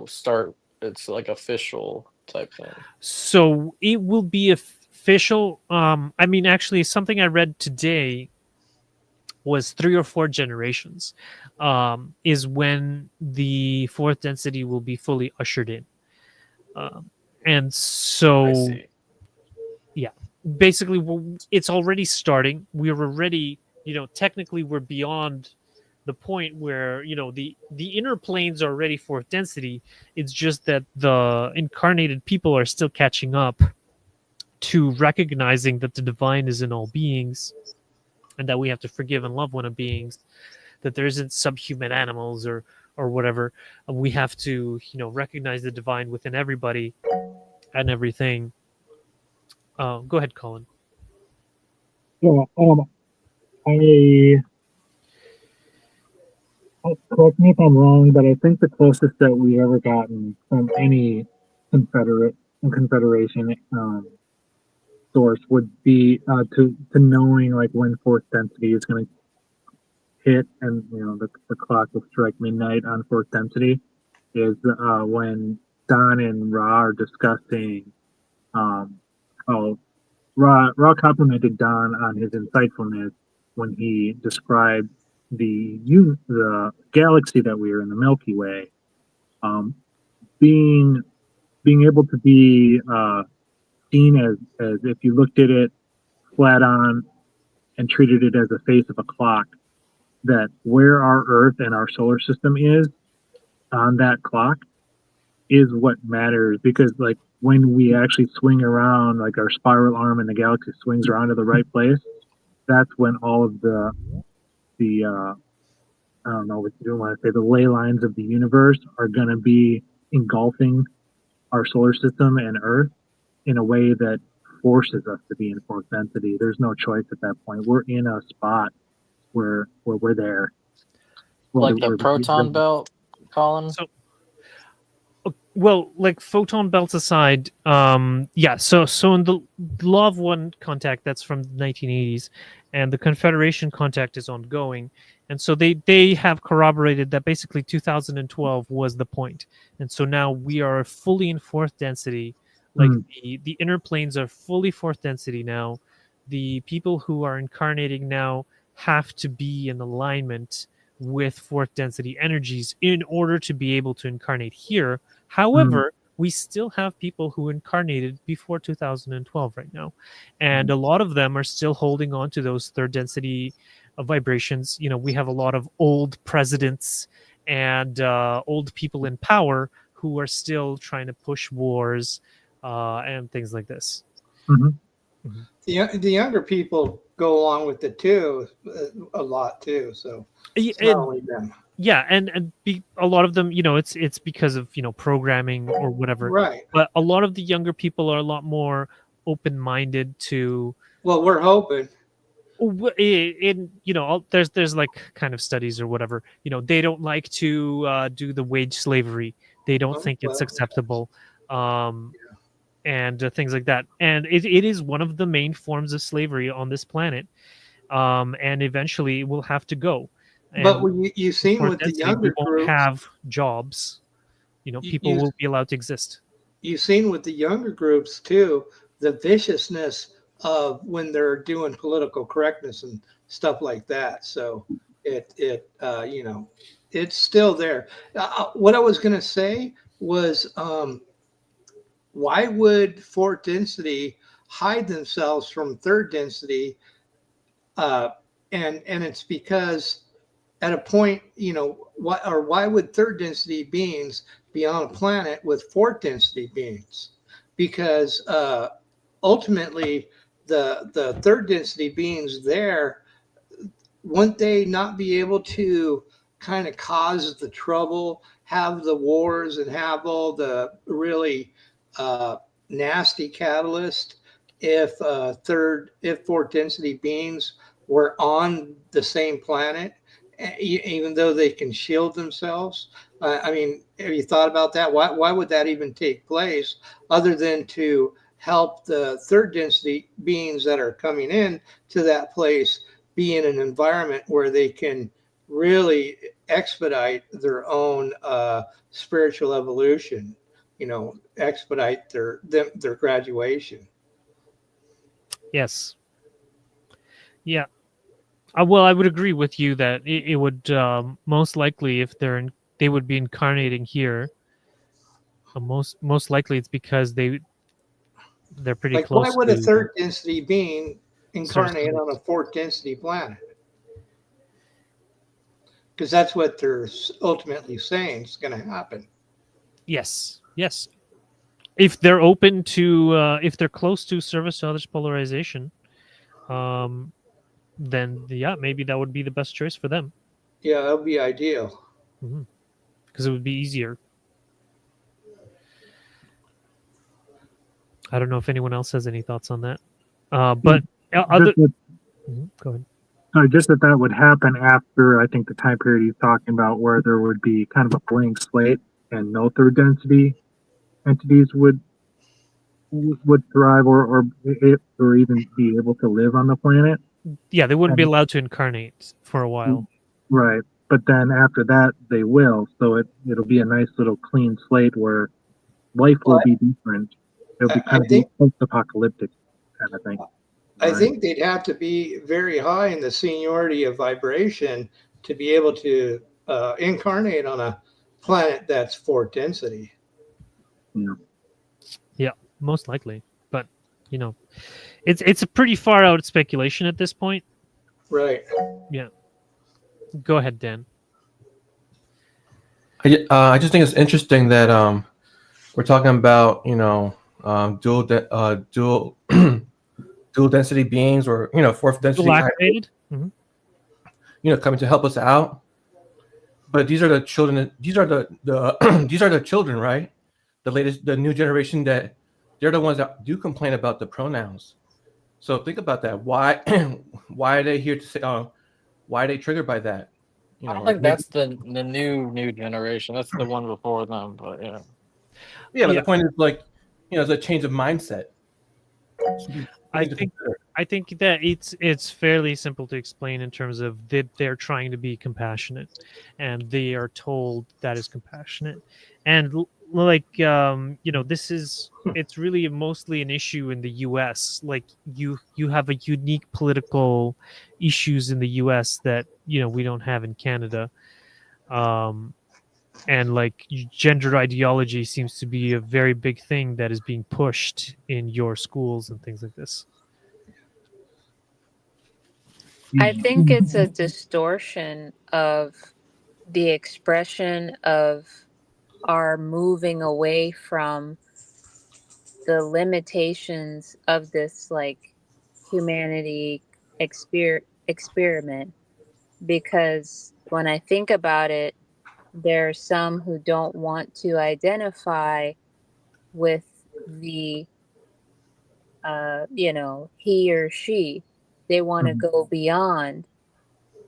start? It's like official type thing. So it will be official. I mean, actually, something I read today was 3 or 4 generations is when the fourth density will be fully ushered in. And I so, see. yeah, basically, it's already starting. We're already, technically, we're beyond the point where the inner planes are already fourth density. It's just that the incarnated people are still catching up to recognizing that the divine is in all beings, and that we have to forgive and love one of beings, that there isn't subhuman animals or whatever. We have to recognize the divine within everybody and everything. Go ahead, Colin. Yeah. I correct me if I'm wrong, but I think the closest that we've ever gotten from any Confederation source would be to knowing like when fourth density is going to hit, and the clock will strike midnight on fourth density is when Don and Ra are discussing how Ra complimented Don on his insightfulness when he described the galaxy that we are in, the Milky Way, um, being able to be seen as if you looked at it flat on and treated it as a face of a clock, that where our Earth and our solar system is on that clock is what matters, because like when we actually swing around, like our spiral arm in the galaxy swings around to the right place, that's when all of the I don't know what you want to say, the ley lines of the universe are going to be engulfing our solar system and Earth in a way that forces us to be in fourth density. There's no choice at that point. We're in a spot where we're there. Like the proton belt, Colin? So, well, like photon belts aside, yeah. So in the Law of One contact, that's from the 1980s, and the Confederation contact is ongoing, and so they have corroborated that basically 2012 was the point, and so now we are fully in fourth density. Like the inner planes are fully fourth density now. The people who are incarnating now have to be in alignment with fourth density energies in order to be able to incarnate here. However, we still have people who incarnated before 2012 right now, and a lot of them are still holding on to those third density vibrations. We have a lot of old presidents and old people in power who are still trying to push wars and things like this. The younger people go along with it too, a lot too. So it's not only them. Yeah, and a lot of them, it's because of programming or whatever. Right. But a lot of the younger people are a lot more open-minded to. Well, we're hoping. There's like kind of studies or whatever. They don't like to do the wage slavery. They don't think it's acceptable, and things like that. And it is one of the main forms of slavery on this planet, and eventually it will have to go. But you've seen with the younger we won't groups, have jobs. People will be allowed to exist. You've seen with the younger groups too, the viciousness of when they're doing political correctness and stuff like that. So it's still there. What I was going to say was, why would fourth density hide themselves from third density? And it's because at a point, why would third density beings be on a planet with fourth density beings? Because ultimately, the third density beings there, wouldn't they not be able to kind of cause the trouble, have the wars, and have all the really nasty catalyst if fourth density beings were on the same planet, even though they can shield themselves. I mean, have you thought about that? Why would that even take place other than to help the third density beings that are coming in to that place be in an environment where they can really expedite their own spiritual evolution, expedite their graduation. Yes. Yeah. Well, I would agree with you that it would most likely, if they would be incarnating here. Most likely, it's because they're pretty Like, why close would a to third density being source incarnate codes. on a fourth density planet? Because that's what they're ultimately saying is going to happen. Yes. Yes. If they're open to, if they're close to service to others polarization, then yeah, maybe that would be the best choice for them Yeah, that would be ideal. because it would be easier. I don't know if anyone else has any thoughts on that. But other, go ahead. Just that would happen after, I think, the time period he's talking about, where there would be kind of a blank slate and no third density entities would thrive or even be able to live on the planet. Yeah, they wouldn't be And- allowed to incarnate for a while. Right. But then after that, they will. So it'll be a nice little clean slate where life will be different. It'll be kind of post-apocalyptic kind of thing. I think they'd have to be very high in the seniority of vibration to be able to incarnate on a planet that's fourth density. Yeah, most likely. But it's a pretty far out speculation at this point. Right. Yeah. Go ahead, Dan. I just think it's interesting that we're talking about dual dual density beings, or fourth density, Activated. coming to help us out. But these are the children. These are the these are the children, right? The new generation, that they're the ones that do complain about the pronouns. So think about that. Why are they here to say? Why are they triggered by that? I don't think that's the new generation. That's the one before them. But yeah. Yeah, but the point is, it's a change of mindset. I think that it's fairly simple to explain in terms of that they're trying to be compassionate, and they are told that is compassionate, and it's really mostly an issue in the U.S. Like you have a unique political issues in the U.S. that we don't have in Canada. And gender ideology seems to be a very big thing that is being pushed in your schools and things like this. I think it's a distortion of the expression of our moving away from the limitations of this humanity experiment, because when I think about it, there are some who don't want to identify with the he or she. They want to go beyond.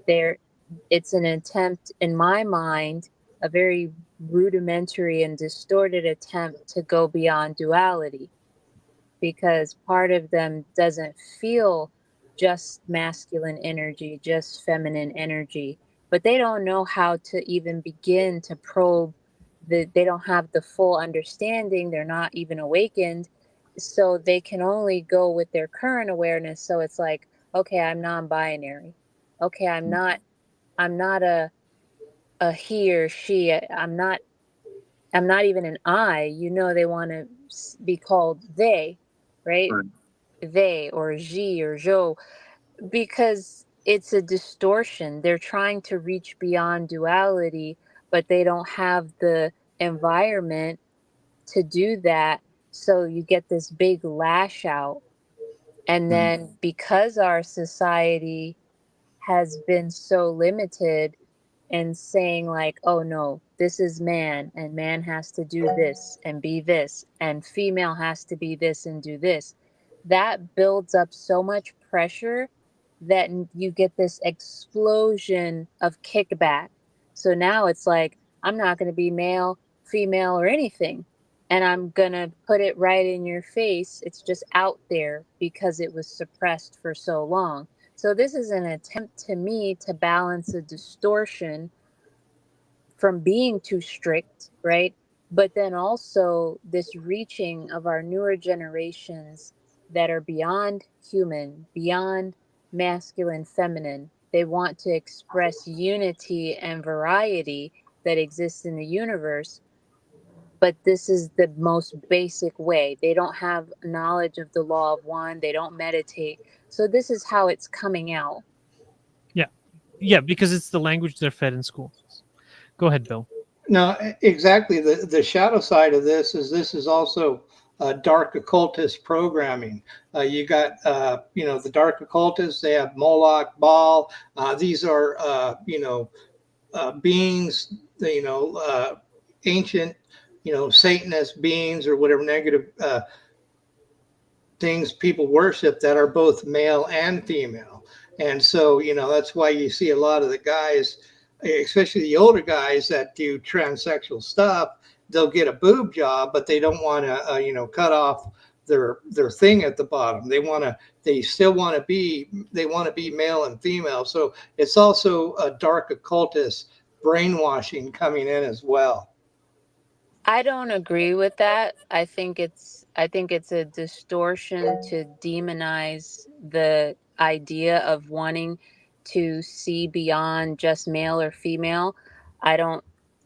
It's an attempt, in my mind, a very rudimentary and distorted attempt to go beyond duality, because part of them doesn't feel just masculine energy, just feminine energy, but they don't know how to even begin to probe. They don't have the full understanding. They're not even awakened, so they can only go with their current awareness. So it's like, okay, I'm non-binary. Okay, I'm not a he or she. I'm not even an I. They want to be called they, right? They or she or jo, because it's a distortion. They're trying to reach beyond duality, but they don't have the environment to do that. So you get this big lash out. And then because our society has been so limited and saying oh no, this is man, and man has to do this and be this, and female has to be this and do this, that builds up so much pressure that you get this explosion of kickback. So now it's like, I'm not going to be male, female, or anything. And I'm going to put it right in your face. It's just out there because it was suppressed for so long. So this is an attempt to me to balance a distortion from being too strict, right? But then also this reaching of our newer generations that are beyond human, beyond masculine, feminine. They want to express unity and variety that exists in the universe, but this is the most basic way. They don't have knowledge of the law of one, they don't meditate. So this is how it's coming out. Yeah, because it's the language they're fed in school. Go ahead, Bill. No, exactly. The shadow side of this is also dark occultist programming. You got the dark occultists. They have Moloch, Baal. These are beings. Ancient Satanist beings or whatever negative things people worship that are both male and female. And so that's why you see a lot of the guys, especially the older guys that do transsexual stuff, they'll get a boob job, but they don't want to, cut off their thing at the bottom. They still want to be male and female. So it's also a dark occultist brainwashing coming in as well. I don't agree with that. I think it's a distortion to demonize the idea of wanting to see beyond just male or female. I don't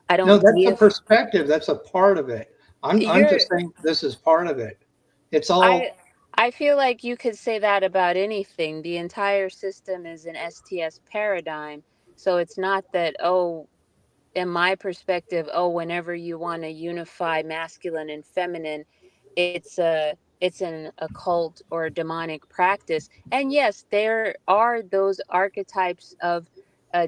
No, that's a deif. perspective. That's a part of it. I'm You're just saying this is part of it. It's all I feel like you could say that about anything. The entire system is an STS paradigm. So it's not that, in my perspective, whenever you want to unify masculine and feminine, it's an occult or demonic practice. And yes, there are those archetypes of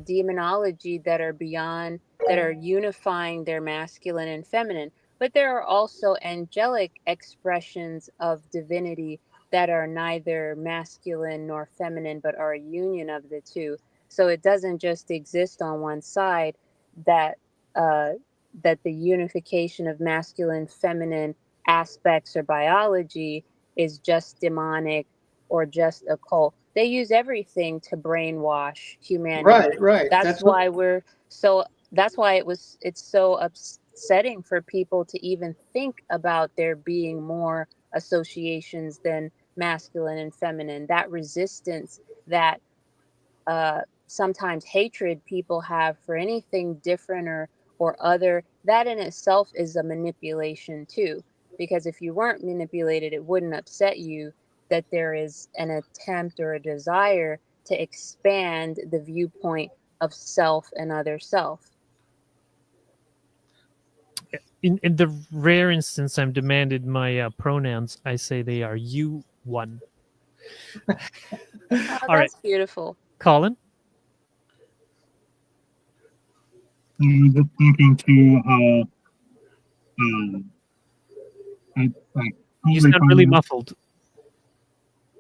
demonology that are beyond, that are unifying their masculine and feminine. But there are also angelic expressions of divinity that are neither masculine nor feminine, but are a union of the two. So it doesn't just exist on one side, that uh, that the unification of masculine, feminine aspects or biology is just demonic or just occult. They use everything to brainwash humanity. right. That's why it's so upsetting for people to even think about there being more associations than masculine and feminine. That resistance, that sometimes hatred people have for anything different or other, that in itself is a manipulation too. Because if you weren't manipulated, it wouldn't upset you that there is an attempt or a desire to expand the viewpoint of self and other self. In the rare instance I'm demanded my pronouns, I say they are you one. Oh, All right, that's beautiful. Colin. I'm just thinking too how I You totally sound really find muffled.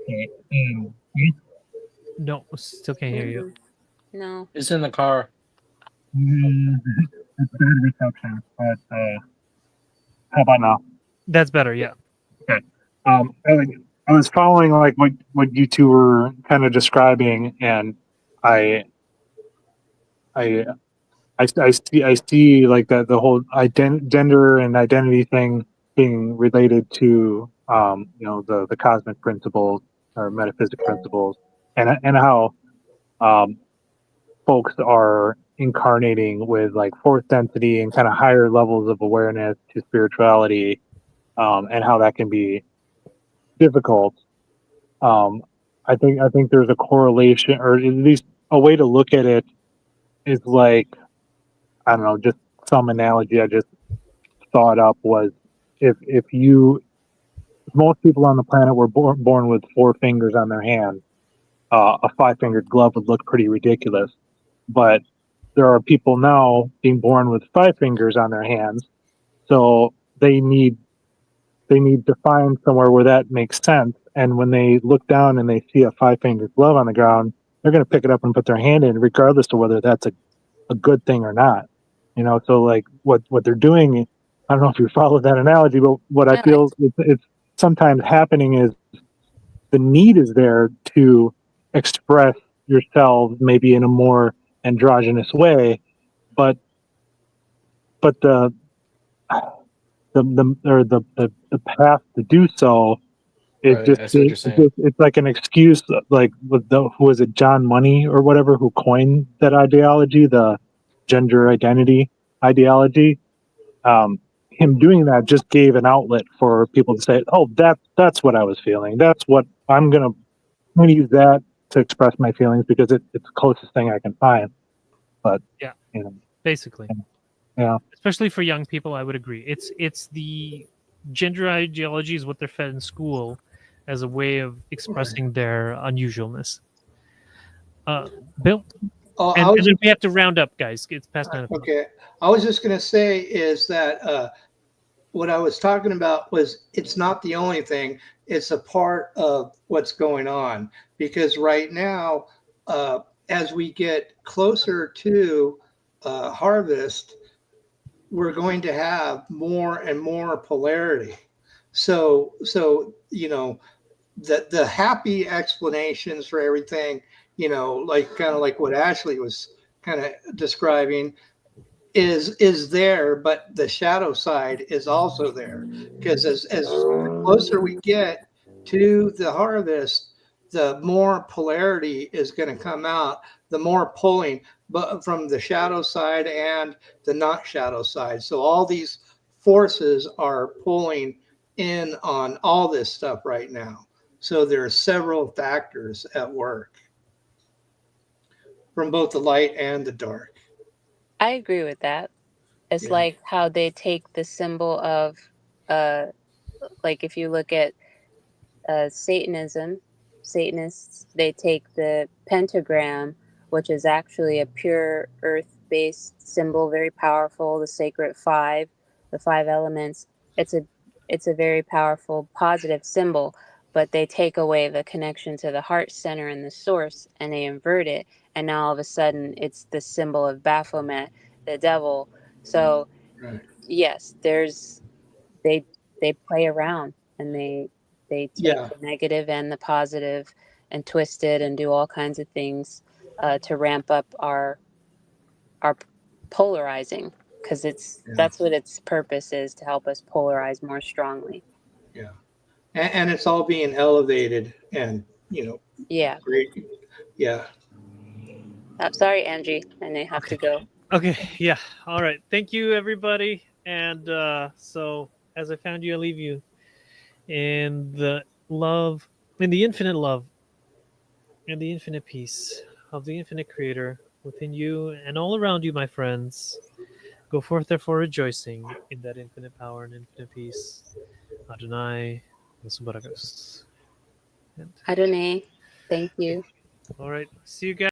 me? No, still can't hear you. No. It's in the car. It's bad reception, but how about now? That's better, yeah. Okay. I was following like what you two were kind of describing, and I see like that the whole gender and identity thing being related to the cosmic principles or metaphysical principles, and how folks are incarnating with like fourth density and kind of higher levels of awareness to spirituality, and how that can be difficult. I think there's a correlation, or at least a way to look at it is like, I don't know, just some analogy I just thought up was if most people on the planet were born with four fingers on their hand, a five-fingered glove would look pretty ridiculous. But there are people now being born with five fingers on their hands, so they need they need to find somewhere where that makes sense. And when they look down and they see a 5-fingered glove on the ground, they're going to pick it up and put their hand in, regardless of whether that's a good thing or not. So like what they're doing, I don't know if you follow that analogy, but what I feel it's sometimes happening is the need is there to express yourselves maybe in a more androgynous way, but the path to do so is Right, just I see what you're saying. it's like an excuse, like with who was it, John Money or whatever, who coined that ideology, the gender identity ideology. Him doing that just gave an outlet for people to say, "Oh, that's what I was feeling. That's what I'm gonna use that to express my feelings because it's the closest thing I can find." But Yeah. you know, Basically. yeah, Especially for young people, I would agree. It's the gender ideology is what they're fed in school as a way of expressing their unusualness. Bill, Oh, and then we have to round up, guys. It's past 9 o'clock. okay. I was just going to say is that what I was talking about was it's not the only thing. It's a part of what's going on because right now, as we get closer to harvest, we're going to have more and more polarity. So the happy explanations for everything, like kind of like what Ashley was kind of describing, is there, but the shadow side is also there because as the closer we get to the harvest, the more polarity is going to come out, the more pulling, but from the shadow side and the not shadow side. So all these forces are pulling in on all this stuff right now. So there are several factors at work from both the light and the dark. I agree with that. It's Yeah. like how they take the symbol of, like if you look at Satanism, Satanists, they take the pentagram, which is actually a pure earth-based symbol, very powerful. The sacred five, the five elements. It's a very powerful, positive symbol. But they take away the connection to the heart center and the source, and they invert it. And now all of a sudden, it's the symbol of Baphomet, the devil. So Right. yes, they play around and they take Yeah. the negative and the positive and twist it and do all kinds of things to ramp up our polarizing, because that's what its purpose is, to help us polarize more strongly. Yeah. And it's all being elevated and, Yeah. great. Yeah. I'm sorry, Andrii, and I have to go. Okay, yeah. All right. Thank you, everybody. And so, as I found you, I leave you in the infinite love, and the infinite peace of the infinite creator within you and all around you, my friends. Go forth, therefore, rejoicing in that infinite power and infinite peace. Adonai, Zvorygin. Adonai, thank you. All right. See you guys.